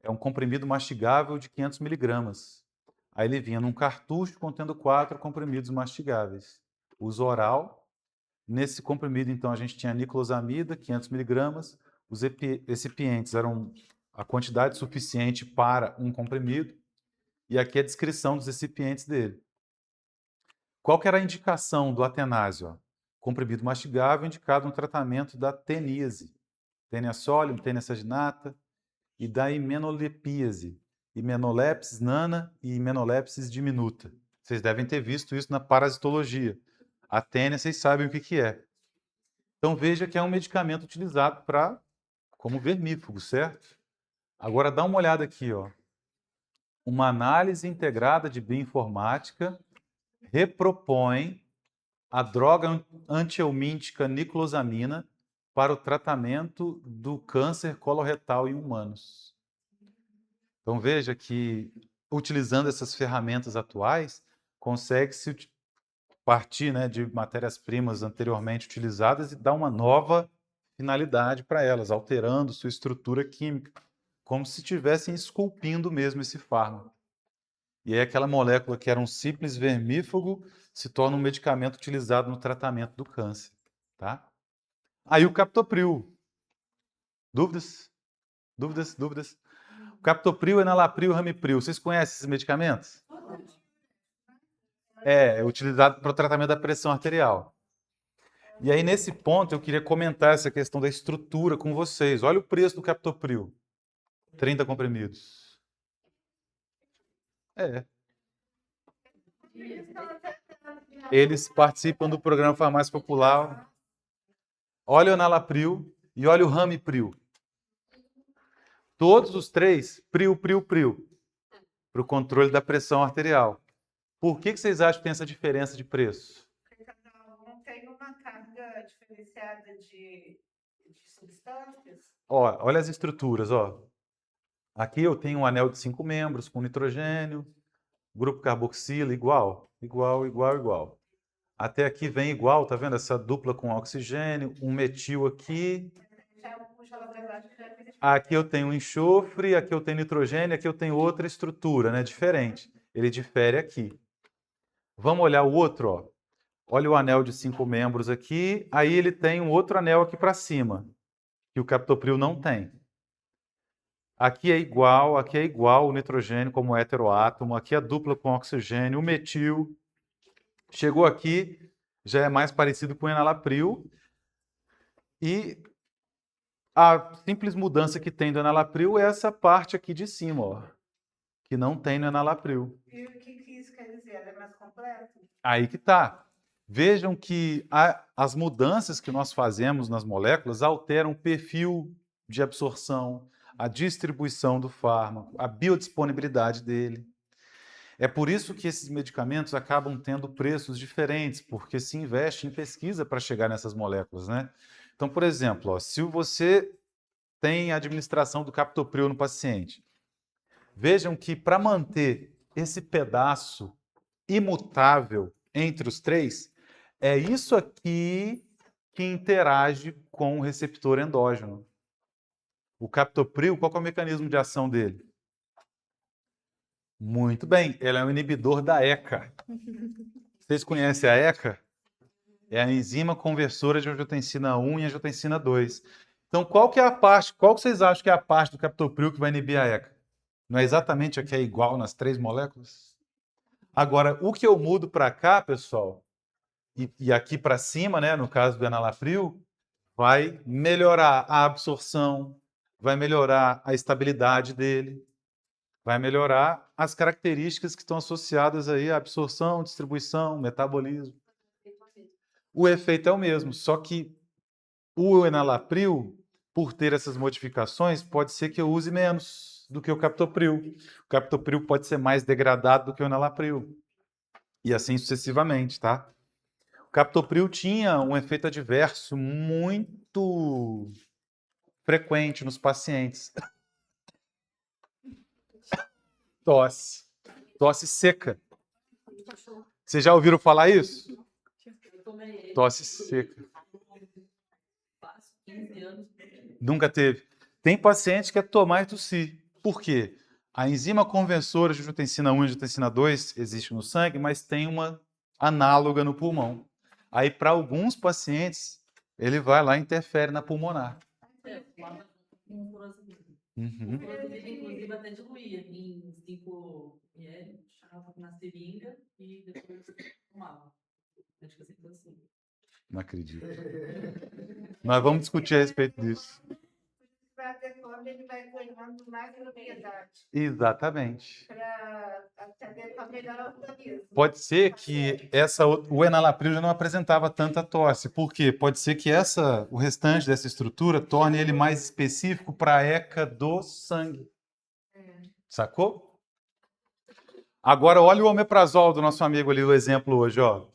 É um comprimido mastigável de 500 miligramas. Aí ele vinha num cartucho contendo 4 comprimidos mastigáveis. Uso oral. Nesse comprimido, então, a gente tinha niclosamida, 500 miligramas. Os recipientes eram a quantidade suficiente para um comprimido. E aqui é a descrição dos recipientes dele. Qual que era a indicação do Atenase? Ó? Comprimido mastigável indicado no tratamento da teníase. Tênia solium, tênia saginata, e da himenolepíase, himenolepsis nana e himenolepsis diminuta. Vocês devem ter visto isso na parasitologia. A tênia, vocês sabem o que é. Então veja que é um medicamento utilizado como vermífugo, certo? Agora dá uma olhada aqui, ó. Uma análise integrada de bioinformática repropõe a droga antihelmíntica niclosamina para o tratamento do câncer coloretal em humanos. Então veja que, utilizando essas ferramentas atuais, consegue-se partir, né, de matérias-primas anteriormente utilizadas e dar uma nova finalidade para elas, alterando sua estrutura química, como se estivessem esculpindo mesmo esse fármaco. E aí aquela molécula que era um simples vermífugo se torna um medicamento utilizado no tratamento do câncer. Tá? Aí o captopril. Dúvidas? Dúvidas? Dúvidas? O captopril, enalapril, ramipril. Vocês conhecem esses medicamentos? É utilizado para o tratamento da pressão arterial. E aí, nesse ponto, eu queria comentar essa questão da estrutura com vocês. Olha o preço do captopril. 30 comprimidos. Eles participam do programa Farmácia Popular. Olha o enalapril e olha o ramipril. Todos os três, pril, para o controle da pressão arterial. Por que vocês acham que tem essa diferença de preço? Porque cada um tem uma carga diferenciada de substâncias. Ó, olha as estruturas, ó. Aqui eu tenho um anel de 5 membros com nitrogênio, grupo carboxila igual. Até aqui vem igual, tá vendo? Essa dupla com oxigênio, um metil aqui. Aqui eu tenho enxofre, aqui eu tenho nitrogênio, aqui eu tenho outra estrutura, né? Diferente. Ele difere aqui. Vamos olhar o outro, ó. Olha o anel de 5 membros aqui, aí ele tem um outro anel aqui para cima, que o captopril não tem. Aqui é igual o nitrogênio como heteroátomo, aqui a dupla com oxigênio, o metil. Chegou aqui, já é mais parecido com o enalapril. E A simples mudança que tem do enalapril é essa parte aqui de cima, ó, que não tem no enalapril. E o que isso quer dizer? Ela é mais completa? Aí que tá. Vejam que as mudanças que nós fazemos nas moléculas alteram o perfil de absorção, a distribuição do fármaco, a biodisponibilidade dele. É por isso que esses medicamentos acabam tendo preços diferentes, porque se investe em pesquisa para chegar nessas moléculas, né? Então, por exemplo, ó, se você tem a administração do captopril no paciente, vejam que para manter esse pedaço imutável entre os três, é isso aqui que interage com o receptor endógeno. O captopril, qual que é o mecanismo de ação dele? Muito bem, ele é um inibidor da ECA. Vocês conhecem a ECA? É a enzima conversora de angiotensina 1 e angiotensina 2. Então, qual que é a parte, qual que vocês acham que é a parte do captopril que vai inibir a ECA? Não é exatamente a que é igual nas três moléculas? Agora, o que eu mudo para cá, pessoal, e aqui para cima, né, no caso do enalapril, vai melhorar a absorção, vai melhorar a estabilidade dele, vai melhorar as características que estão associadas aí à absorção, distribuição, metabolismo. O efeito é o mesmo, só que o enalapril, por ter essas modificações, pode ser que eu use menos do que o captopril. O captopril pode ser mais degradado do que o enalapril. E assim sucessivamente, tá? O captopril tinha um efeito adverso muito frequente nos pacientes. Tosse. Tosse seca. Vocês já ouviram falar isso? Eu tomei ele. Tosse seca. Faço 15 anos. Nunca teve. Tem paciente que é tomar e tossir. Por quê? A enzima conversora de angiotensina 1 e angiotensina 2 existe no sangue, mas tem uma análoga no pulmão. Aí, para alguns pacientes, ele vai lá e interfere na pulmonar. É, fumava com furosemida. Uhum. Furosemida, inclusive, até diluía em 5 ml, deixava na seringa e depois fumava. Acho que sempre foi assim. Não acredito. Nós vamos discutir a respeito disso. Para ter fome, ele vai ganhando mais propriedade Exatamente. para atender para melhorar o organismo. Pode ser que o enalapril já não apresentava tanta tosse. Por quê? Pode ser que o restante dessa estrutura torne ele mais específico para a ECA do sangue. Sacou? Agora, olha o omeprazol do nosso amigo ali, o exemplo hoje, ó.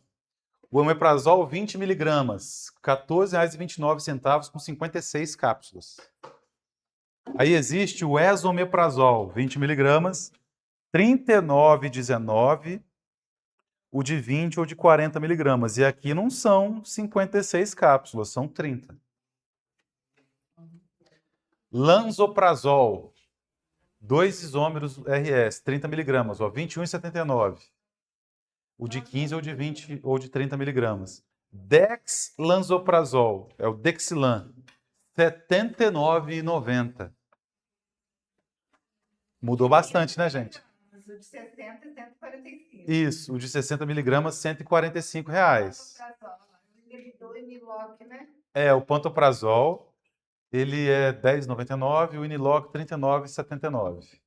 O omeprazol, 20 miligramas, R$ 14,29 com 56 cápsulas. Aí existe o esomeprazol, 20 miligramas, R$ 39,19, o de 20 ou de 40 miligramas. E aqui não são 56 cápsulas, são 30. Lansoprazol, 2 isômeros RS, 30 miligramas, ó, 21,79. O de 15 ou de 20 ou de 30 miligramas. Dexlansoprazol, é o Dexilan, R$ 79,90. Mudou bastante, né, gente? O de 60 e 145. Isso, o de 60 miligramas, R$ 145 reais. O Iniloc, né? É, o pantoprazol, ele é R$ 10,99 e o Iniloc R$ 39,79.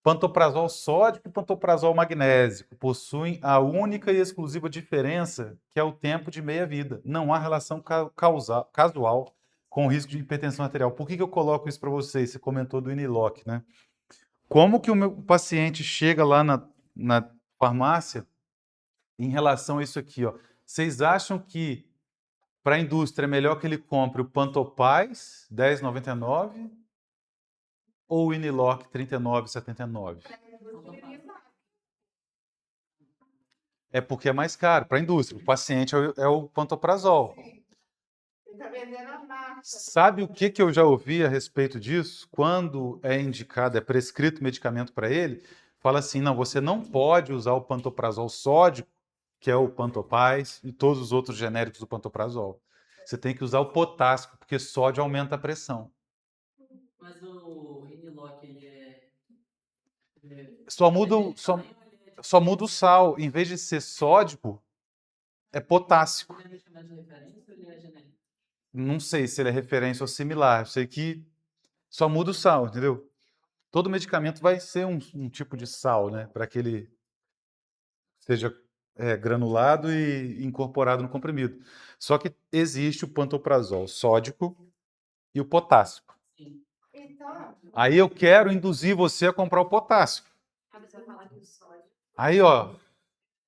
Pantoprazol sódico e pantoprazol magnésico possuem a única e exclusiva diferença, que é o tempo de meia-vida. Não há relação casual com o risco de hipertensão arterial. Por que eu coloco isso para vocês? Você comentou do Iniloc, né? Como que o meu paciente chega lá na farmácia em relação a isso aqui, ó? Vocês acham que para a indústria é melhor que ele compre o Pantopaz, R$ 10,99, ou o Iniloc, R$ 39,79? É porque é mais caro para a indústria. O paciente é o pantoprazol. Ele está vendendo a marca. Sabe o que eu já ouvi a respeito disso? Quando é indicado, é prescrito medicamento para ele, fala assim, não, você não pode usar o pantoprazol sódico, que é o Pantopaz, e todos os outros genéricos do pantoprazol. Você tem que usar o potássico, porque sódio aumenta a pressão. Mas o Iniloc, ele é... Só muda o sal. Em vez de ser sódico, é potássico. Ele é medicamento de referência ou ele é genérico? não sei se ele é referência ou similar. Eu sei que só muda o sal, entendeu? Todo medicamento vai ser um tipo de sal, né? Para que ele seja granulado e incorporado no comprimido. Só que existe o pantoprazol sódico e o potássico. Sim. Então, Aí eu quero induzir você a comprar o potássico. A pessoa fala que o sódio. Aí, ó,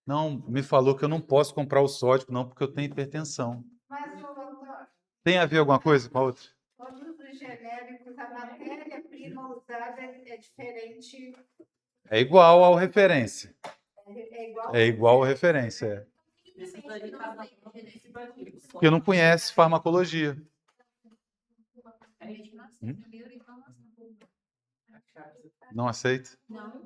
não, me falou que eu não posso comprar o sódico, não, porque eu tenho hipertensão. mas, ô, doutor, Tem a ver alguma coisa com a outra? todos os genéricos, a matéria-prima usada é diferente, É igual ao referência. é igual. É igual ao referência, é. Esse daí cada um participativa. Porque não conhece farmacologia. Não aceita? Não.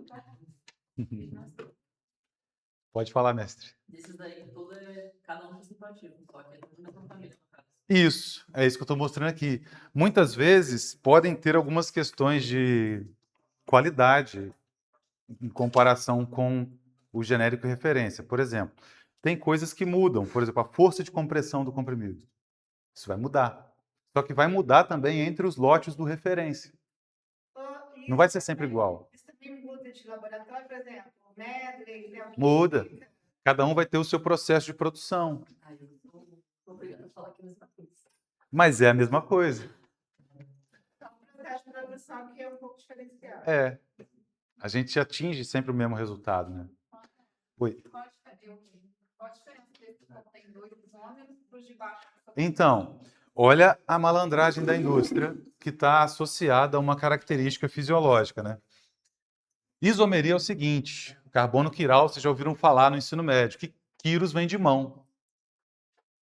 Pode falar, mestre. Desses daí, tudo é cada um participativo, só que é tudo na mesma família, no caso. Isso, é isso que eu estou mostrando aqui. Muitas vezes podem ter algumas questões de qualidade em comparação com o genérico e referência. Por exemplo, tem coisas que mudam. Por exemplo, a força de compressão do comprimido. Isso vai mudar. Só que vai mudar também entre os lotes do referência. Não vai ser sempre igual. Isso também muda de laboratório, por exemplo, o Medley, né? Muda. Cada um vai ter o seu processo de produção. Aí eu sou obrigada a falar que é a mesma coisa. Mas é a mesma coisa. Então, o processo de produção que é um pouco diferenciado. É. A gente atinge sempre o mesmo resultado, né? Oi. Qual a diferença desse que tem dois isômeros para os de baixo? Então, olha a malandragem da indústria que está associada a uma característica fisiológica, né? Isomeria é o seguinte, carbono quiral, vocês já ouviram falar no ensino médio, que quiros vem de mão.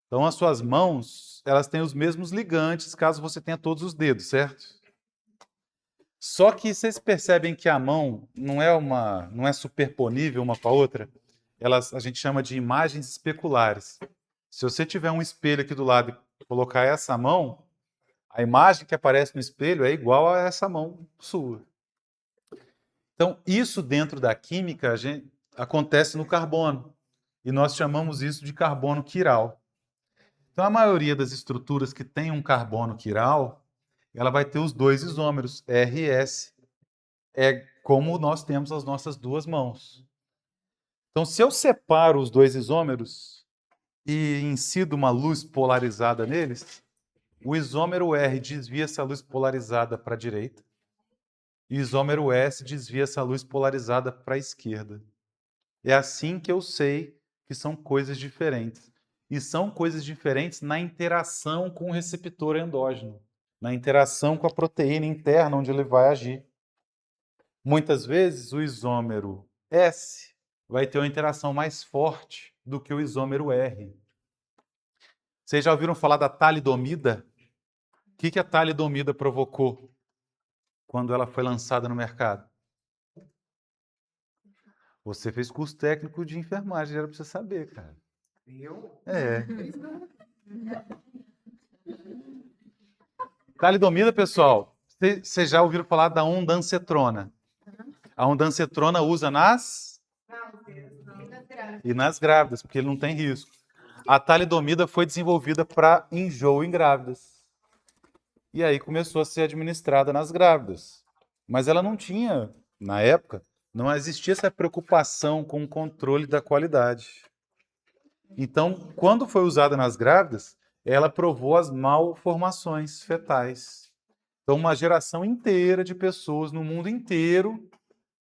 Então, as suas mãos, elas têm os mesmos ligantes, caso você tenha todos os dedos, certo? Só que vocês percebem que a mão não é superponível uma com a outra? A gente chama de imagens especulares. Se você tiver um espelho aqui do lado e colocar essa mão, a imagem que aparece no espelho é igual a essa mão sua. Então, isso dentro da química acontece no carbono. E nós chamamos isso de carbono quiral. Então, a maioria das estruturas que tem um carbono quiral, ela vai ter os dois isômeros, R e S. É como nós temos as nossas duas mãos. Então, se eu separo os dois isômeros e incido uma luz polarizada neles, o isômero R desvia essa luz polarizada para a direita e o isômero S desvia essa luz polarizada para a esquerda. É assim que eu sei que são coisas diferentes. E são coisas diferentes na interação com o receptor endógeno, na interação com a proteína interna onde ele vai agir. Muitas vezes o isômero S vai ter uma interação mais forte do que o isômero R. Vocês já ouviram falar da talidomida? O que a talidomida provocou quando ela foi lançada no mercado? Você fez curso técnico de enfermagem, era para você saber, cara. Eu? É. Talidomida, pessoal, vocês já ouviram falar da ondansetrona? A ondansetrona usa e nas grávidas, porque ele não tem risco. A talidomida foi desenvolvida para enjoo em grávidas. E aí começou a ser administrada nas grávidas. Mas ela não tinha, na época, não existia essa preocupação com o controle da qualidade. Então, quando foi usada nas grávidas, ela provou as malformações fetais. Então, uma geração inteira de pessoas no mundo inteiro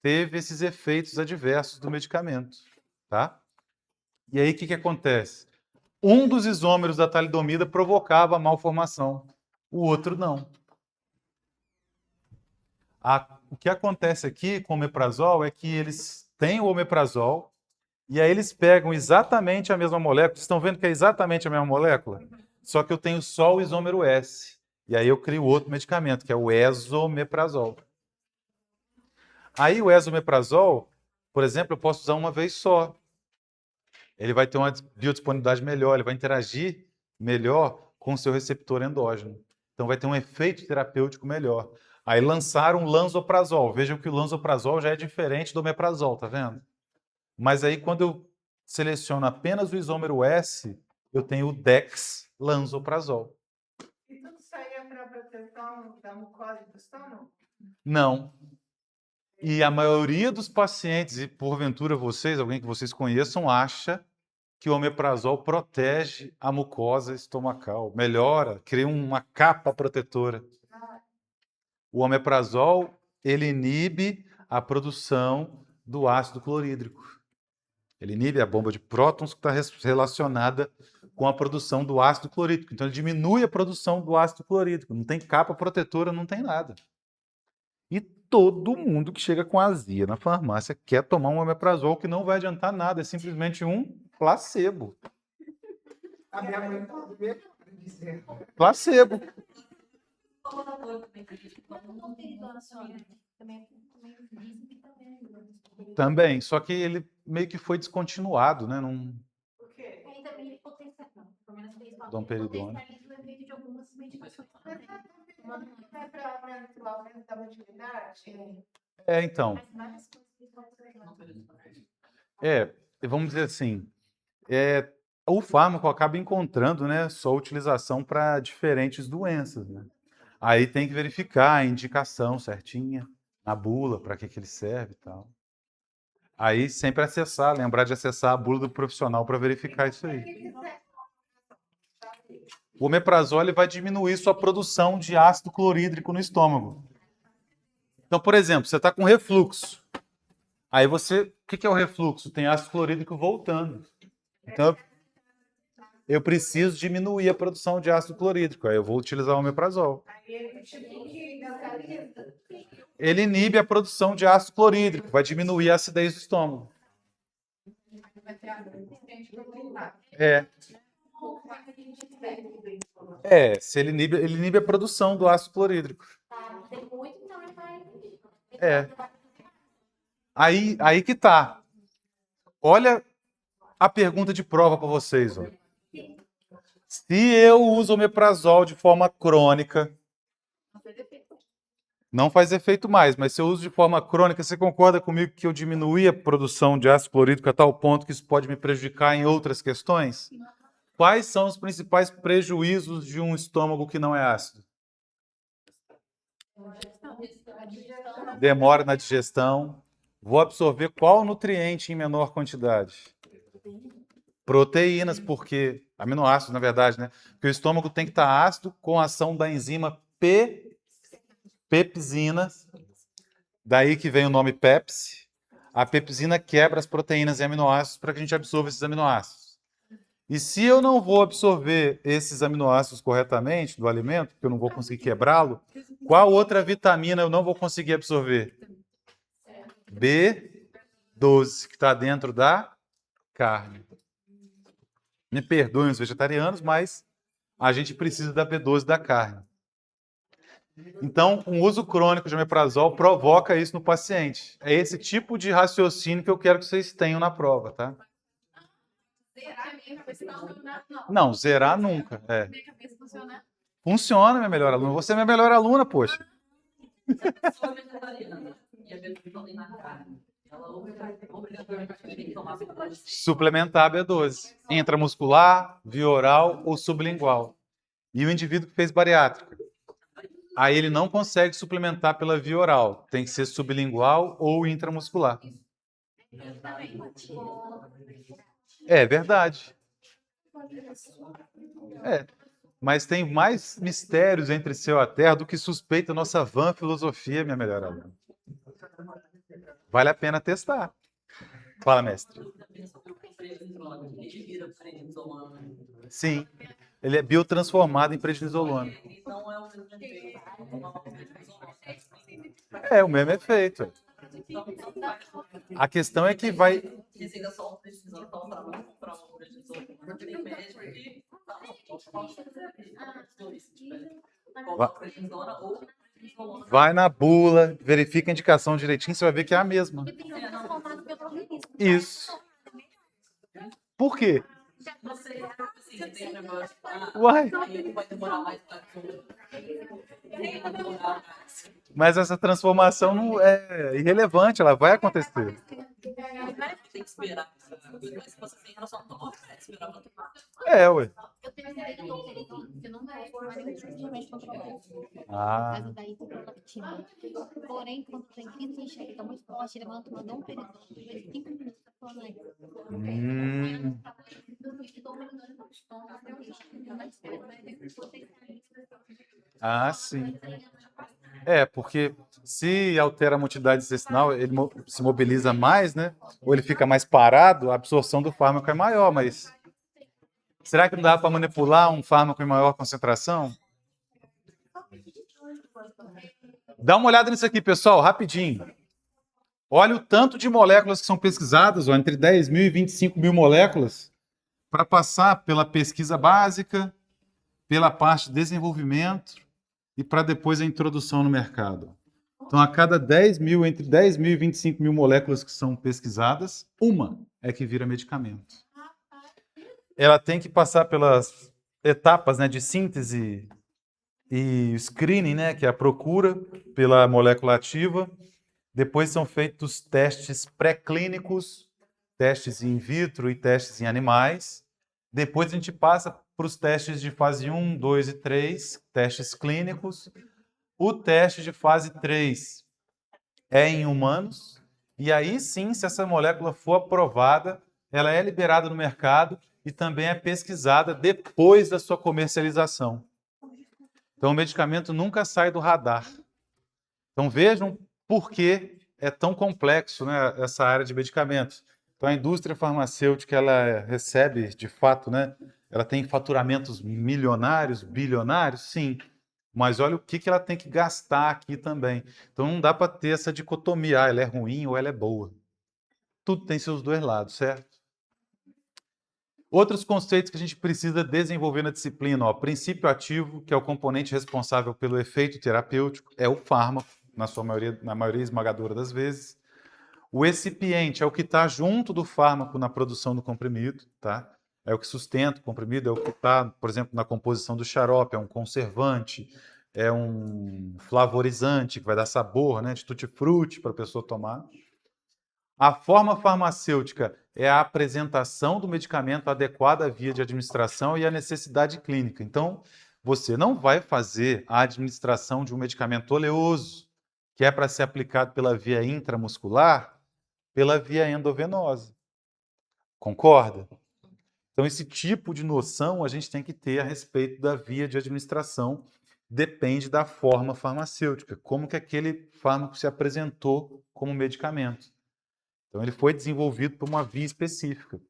teve esses efeitos adversos do medicamento, tá? E aí, o que acontece? Um dos isômeros da talidomida provocava a malformação, o outro não. O que acontece aqui com o omeprazol é que eles têm o omeprazol e aí eles pegam exatamente a mesma molécula. Vocês estão vendo que é exatamente a mesma molécula? Só que eu tenho só o isômero S. E aí eu crio outro medicamento, que é o esomeprazol. Aí o esomeprazol, por exemplo, eu posso usar uma vez só. Ele vai ter uma biodisponibilidade melhor, ele vai interagir melhor com o seu receptor endógeno. Então vai ter um efeito terapêutico melhor. Aí lançaram o lansoprazol. Vejam que o lansoprazol já é diferente do omeprazol, tá vendo? Mas aí quando eu seleciono apenas o isômero S, eu tenho o dexlansoprazol. E tudo isso aí é para proteção da mucosa do estômago? Não. E a maioria dos pacientes, e porventura vocês, alguém que vocês conheçam, acha que o omeprazol protege a mucosa estomacal, melhora, cria uma capa protetora. O omeprazol, ele inibe a produção do ácido clorídrico. Ele inibe a bomba de prótons que está relacionada com a produção do ácido clorídrico. Então, ele diminui a produção do ácido clorídrico. Não tem capa protetora, não tem nada. E todo mundo que chega com azia na farmácia quer tomar um omeprazol que não vai adiantar nada, é simplesmente um placebo. A minha mãe tá dizendo. Placebo. Também, só que ele meio que foi descontinuado, né? Não... Por quê? Domperidona. É para o aumento da motilidade? É, então. Vamos dizer assim, o fármaco acaba encontrando, né, sua utilização para diferentes doenças, né? Aí tem que verificar a indicação certinha, na bula, para que ele serve e tal. Aí sempre lembrar de acessar a bula do profissional para verificar isso aí. O omeprazol ele vai diminuir sua produção de ácido clorídrico no estômago. Então, por exemplo, você está com refluxo. Aí você... O que é o refluxo? Tem ácido clorídrico voltando. Então, eu preciso diminuir a produção de ácido clorídrico. Aí eu vou utilizar o omeprazol. Ele inibe a produção de ácido clorídrico, vai diminuir a acidez do estômago. Se ele inibe a produção do ácido clorídrico. Aí que tá. Olha a pergunta de prova para vocês. Ó. Se eu uso omeprazol de forma crônica, não faz efeito mais, mas se eu uso de forma crônica, você concorda comigo que eu diminuí a produção de ácido clorídrico a tal ponto que isso pode me prejudicar em outras questões? Quais são os principais prejuízos de um estômago que não é ácido? Demora na digestão. Vou absorver qual nutriente em menor quantidade? Proteínas, porque... Aminoácidos, na verdade, né? Porque o estômago tem que estar ácido com a ação da enzima pepsina. Daí que vem o nome Pepsi. A pepsina quebra as proteínas e aminoácidos para que a gente absorva esses aminoácidos. E se eu não vou absorver esses aminoácidos corretamente do alimento, porque eu não vou conseguir quebrá-lo, qual outra vitamina eu não vou conseguir absorver? B12, que está dentro da carne. Me perdoem os vegetarianos, mas a gente precisa da B12 da carne. Então, um uso crônico de omeprazol provoca isso no paciente. É esse tipo de raciocínio que eu quero que vocês tenham na prova, tá? Não, zerar nunca. Funciona, minha melhor aluna. Você é minha melhor aluna, poxa. Se a pessoa é vegetariana e a B12 tem na carne, ela obrigatoriamente tem que tomar B12. Suplementar a B12. Intramuscular, via oral ou sublingual. E o indivíduo que fez bariátrica. Aí ele não consegue suplementar pela via oral. Tem que ser sublingual ou intramuscular. É verdade. Mas tem mais mistérios entre céu e a terra do que suspeita a nossa vã filosofia, minha melhor aluna. Vale a pena testar. Fala, mestre. Sim, ele é biotransformado em prednisolona. Então é o mesmo efeito. É o mesmo efeito. A questão é que vai... Receita só um prednisona, então para não comprar uma prednisona, tem médico que vai na bula, verifica a indicação direitinho, você vai ver que é a mesma. Isso. Por quê? Uai. Mas essa transformação não é irrelevante, ela vai acontecer. Tem que esperar. Mas se você tem relação, não esperar pra tomar. Ué. Eu tenho ideia que eu não vai formar nenhum sentimento controlado. Ah, Mas daí tu prolactina. Porém, quando tem crise enxerga muito forte, ele manda um período de 5 minutos pra falar. sim. Porque se altera a motilidade intestinal, ele se mobiliza mais, né? Ou ele fica mais parado, a absorção do fármaco é maior, mas será que não dá para manipular um fármaco em maior concentração? Dá uma olhada nisso aqui, pessoal, rapidinho. Olha o tanto de moléculas que são pesquisadas, entre 10 mil e 25 mil moléculas, para passar pela pesquisa básica, pela parte de desenvolvimento e para depois a introdução no mercado. Então, a cada entre 10 mil e 25 mil moléculas que são pesquisadas, uma é que vira medicamento. Ela tem que passar pelas etapas, né, de síntese e screening, né, que é a procura pela molécula ativa. Depois são feitos testes pré-clínicos, testes in vitro e testes em animais. Depois a gente passa para os testes de fase 1, 2 e 3, testes clínicos. O teste de fase 3 é em humanos. E aí sim, se essa molécula for aprovada, ela é liberada no mercado e também é pesquisada depois da sua comercialização. Então o medicamento nunca sai do radar. Então vejam por que é tão complexo, né, essa área de medicamentos. Então a indústria farmacêutica ela recebe, de fato, né, ela tem faturamentos milionários, bilionários, sim. Mas olha o que ela tem que gastar aqui também. Então não dá para ter essa dicotomia, ela é ruim ou ela é boa. Tudo tem seus dois lados, certo? Outros conceitos que a gente precisa desenvolver na disciplina, princípio ativo, que é o componente responsável pelo efeito terapêutico, é o fármaco, na maioria esmagadora das vezes. O excipiente é o que está junto do fármaco na produção do comprimido, tá? É o que sustenta o comprimido, é o que está, por exemplo, na composição do xarope, é um conservante, é um flavorizante que vai dar sabor, né, de tutti-frutti para a pessoa tomar. A forma farmacêutica é a apresentação do medicamento adequada à via de administração e à necessidade clínica. Então, você não vai fazer a administração de um medicamento oleoso, que é para ser aplicado pela via intramuscular, pela via endovenosa. Concorda? Então, esse tipo de noção a gente tem que ter a respeito da via de administração. Depende da forma farmacêutica, como que aquele fármaco se apresentou como medicamento. Então, ele foi desenvolvido por uma via específica.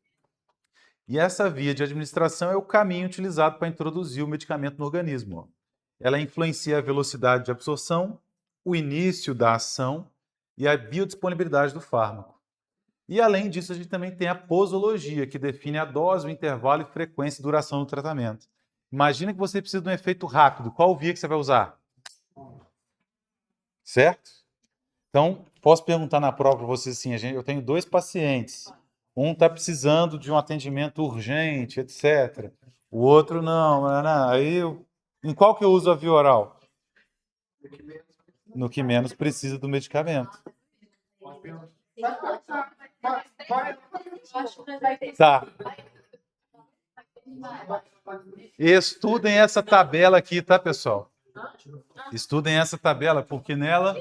E essa via de administração é o caminho utilizado para introduzir o medicamento no organismo. Ela influencia a velocidade de absorção, o início da ação e a biodisponibilidade do fármaco. E, além disso, a gente também tem a posologia, que define a dose, o intervalo e frequência e duração do tratamento. Imagina que você precisa de um efeito rápido. Qual via que você vai usar? Certo? Então, posso perguntar na prova para vocês assim, eu tenho 2 pacientes. Um está precisando de um atendimento urgente, etc. O outro não. Aí, em qual que eu uso a via oral? No que menos precisa do medicamento. Tá. Estudem essa tabela aqui, tá, pessoal? Estudem essa tabela, porque nela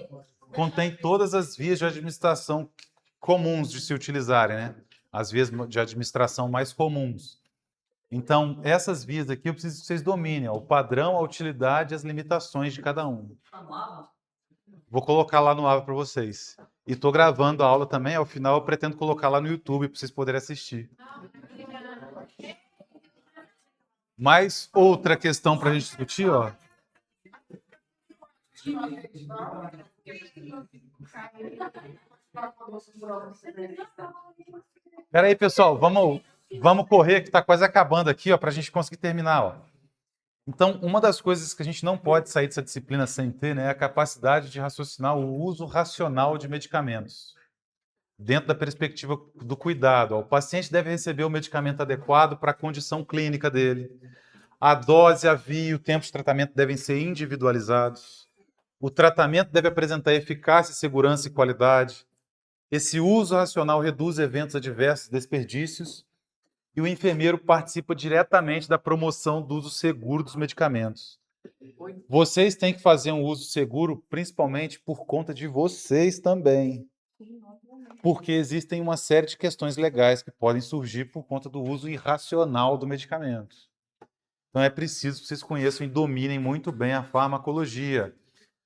contém todas as vias de administração comuns de se utilizarem, né? As vias de administração mais comuns. Então, essas vias aqui eu preciso que vocês dominem, o padrão, a utilidade e as limitações de cada um. Vou colocar lá no AVA para vocês. E estou gravando a aula também, ao final eu pretendo colocar lá no YouTube para vocês poderem assistir. Mais outra questão para a gente discutir, ó. Espera aí, pessoal, vamos correr que está quase acabando aqui, ó, para a gente conseguir terminar, ó. Então, uma das coisas que a gente não pode sair dessa disciplina sem ter, né, é a capacidade de raciocinar o uso racional de medicamentos, dentro da perspectiva do cuidado. Ó, o paciente deve receber o medicamento adequado para a condição clínica dele. A dose, a via e o tempo de tratamento devem ser individualizados. O tratamento deve apresentar eficácia, segurança e qualidade. Esse uso racional reduz eventos adversos, desperdícios, e o enfermeiro participa diretamente da promoção do uso seguro dos medicamentos. Vocês têm que fazer um uso seguro, principalmente por conta de vocês também. Porque existem uma série de questões legais que podem surgir por conta do uso irracional do medicamento. Então é preciso que vocês conheçam e dominem muito bem a farmacologia.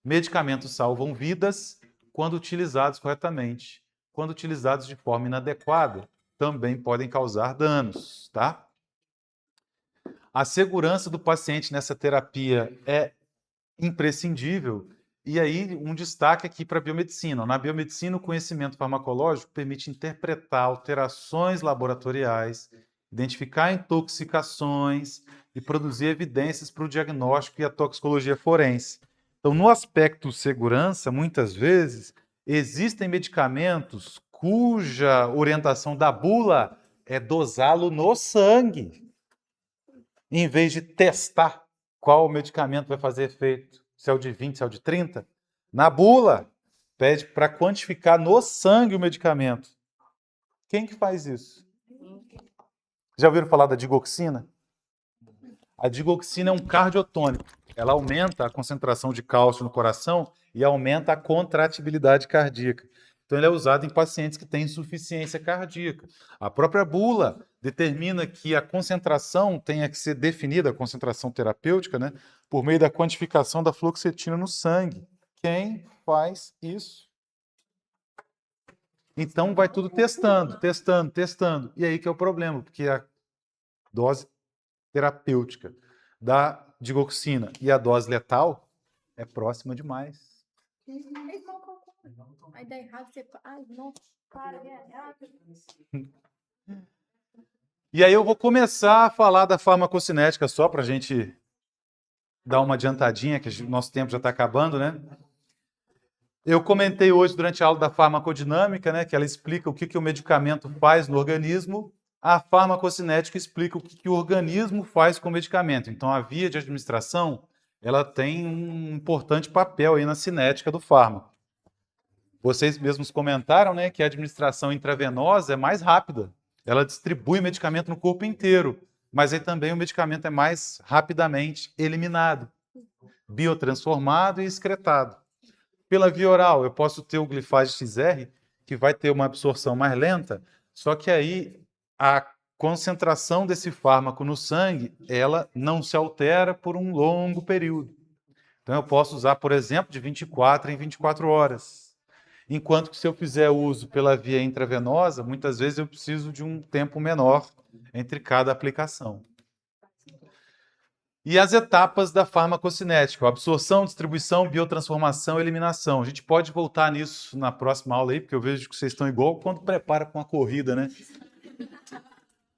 Medicamentos salvam vidas quando utilizados corretamente. Quando utilizados de forma inadequada, também podem causar danos, tá? A segurança do paciente nessa terapia é imprescindível. E aí, um destaque aqui para a biomedicina. Na biomedicina, o conhecimento farmacológico permite interpretar alterações laboratoriais, identificar intoxicações e produzir evidências para o diagnóstico e a toxicologia forense. Então, no aspecto segurança, muitas vezes, existem medicamentos cuja orientação da bula é dosá-lo no sangue, em vez de testar qual medicamento vai fazer efeito, se é o de 20, se é o de 30. Na bula, pede para quantificar no sangue o medicamento. Quem que faz isso? Já ouviram falar da digoxina? A digoxina é um cardiotônico. Ela aumenta a concentração de cálcio no coração e aumenta a contratibilidade cardíaca. Então, ele é usado em pacientes que têm insuficiência cardíaca. A própria bula determina que a concentração tenha que ser definida, a concentração terapêutica, né, por meio da quantificação da fluoxetina no sangue. Quem faz isso? Então, vai tudo testando. E aí que é o problema, porque a dose terapêutica da digoxina e a dose letal é próxima demais. Aí dá errado, você. Ai, não, para, E aí eu vou começar a falar da farmacocinética só para a gente dar uma adiantadinha, que o nosso tempo já está acabando, né? Eu comentei hoje durante a aula da farmacodinâmica, né, que ela explica o que o medicamento faz no organismo. A farmacocinética explica o que o organismo faz com o medicamento. Então, a via de administração, ela tem um importante papel aí na cinética do fármaco. Vocês mesmos comentaram, né, que a administração intravenosa é mais rápida. Ela distribui o medicamento no corpo inteiro, mas aí também o medicamento é mais rapidamente eliminado, biotransformado e excretado. Pela via oral, eu posso ter o glifage XR, que vai ter uma absorção mais lenta, só que aí a concentração desse fármaco no sangue, ela não se altera por um longo período. Então eu posso usar, por exemplo, de 24 em 24 horas. Enquanto que se eu fizer uso pela via intravenosa, muitas vezes eu preciso de um tempo menor entre cada aplicação. E as etapas da farmacocinética: absorção, distribuição, biotransformação, eliminação. A gente pode voltar nisso na próxima aula aí, porque eu vejo que vocês estão igual quando prepara com a corrida, né?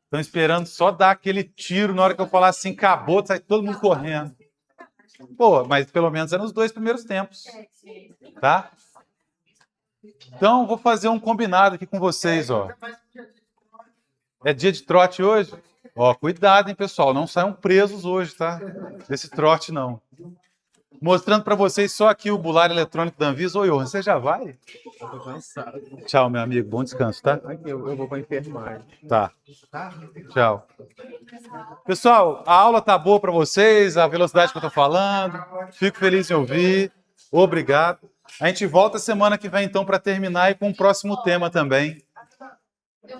Estão esperando só dar aquele tiro na hora que eu falar assim, acabou, sai todo mundo correndo. Pô, mas pelo menos é nos 2 primeiros tempos, tá? Então, vou fazer um combinado aqui com vocês, ó. É dia de trote hoje? Ó, cuidado, hein, pessoal, não saiam presos hoje, tá? Desse trote, não. Mostrando para vocês só aqui o bulário eletrônico da Anvisa. Oi, Johan, você já vai? Eu tô cansado. Tchau, meu amigo, bom descanso, tá? Aqui, eu vou pra enfermagem. Tá. Tchau. Pessoal, a aula tá boa para vocês, a velocidade que eu tô falando. Fico feliz em ouvir. Obrigado. A gente volta semana que vem, então, para terminar e com o próximo tema também.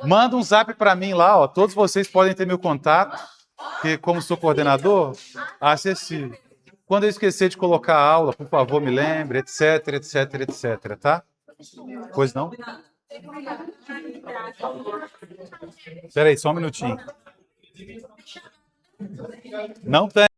Manda um zap para mim lá, ó. Todos vocês podem ter meu contato, que como sou coordenador, acessível. Quando eu esquecer de colocar a aula, por favor, me lembre, etc, etc, etc, tá? Pois não? Espera aí, só um minutinho. Não tem.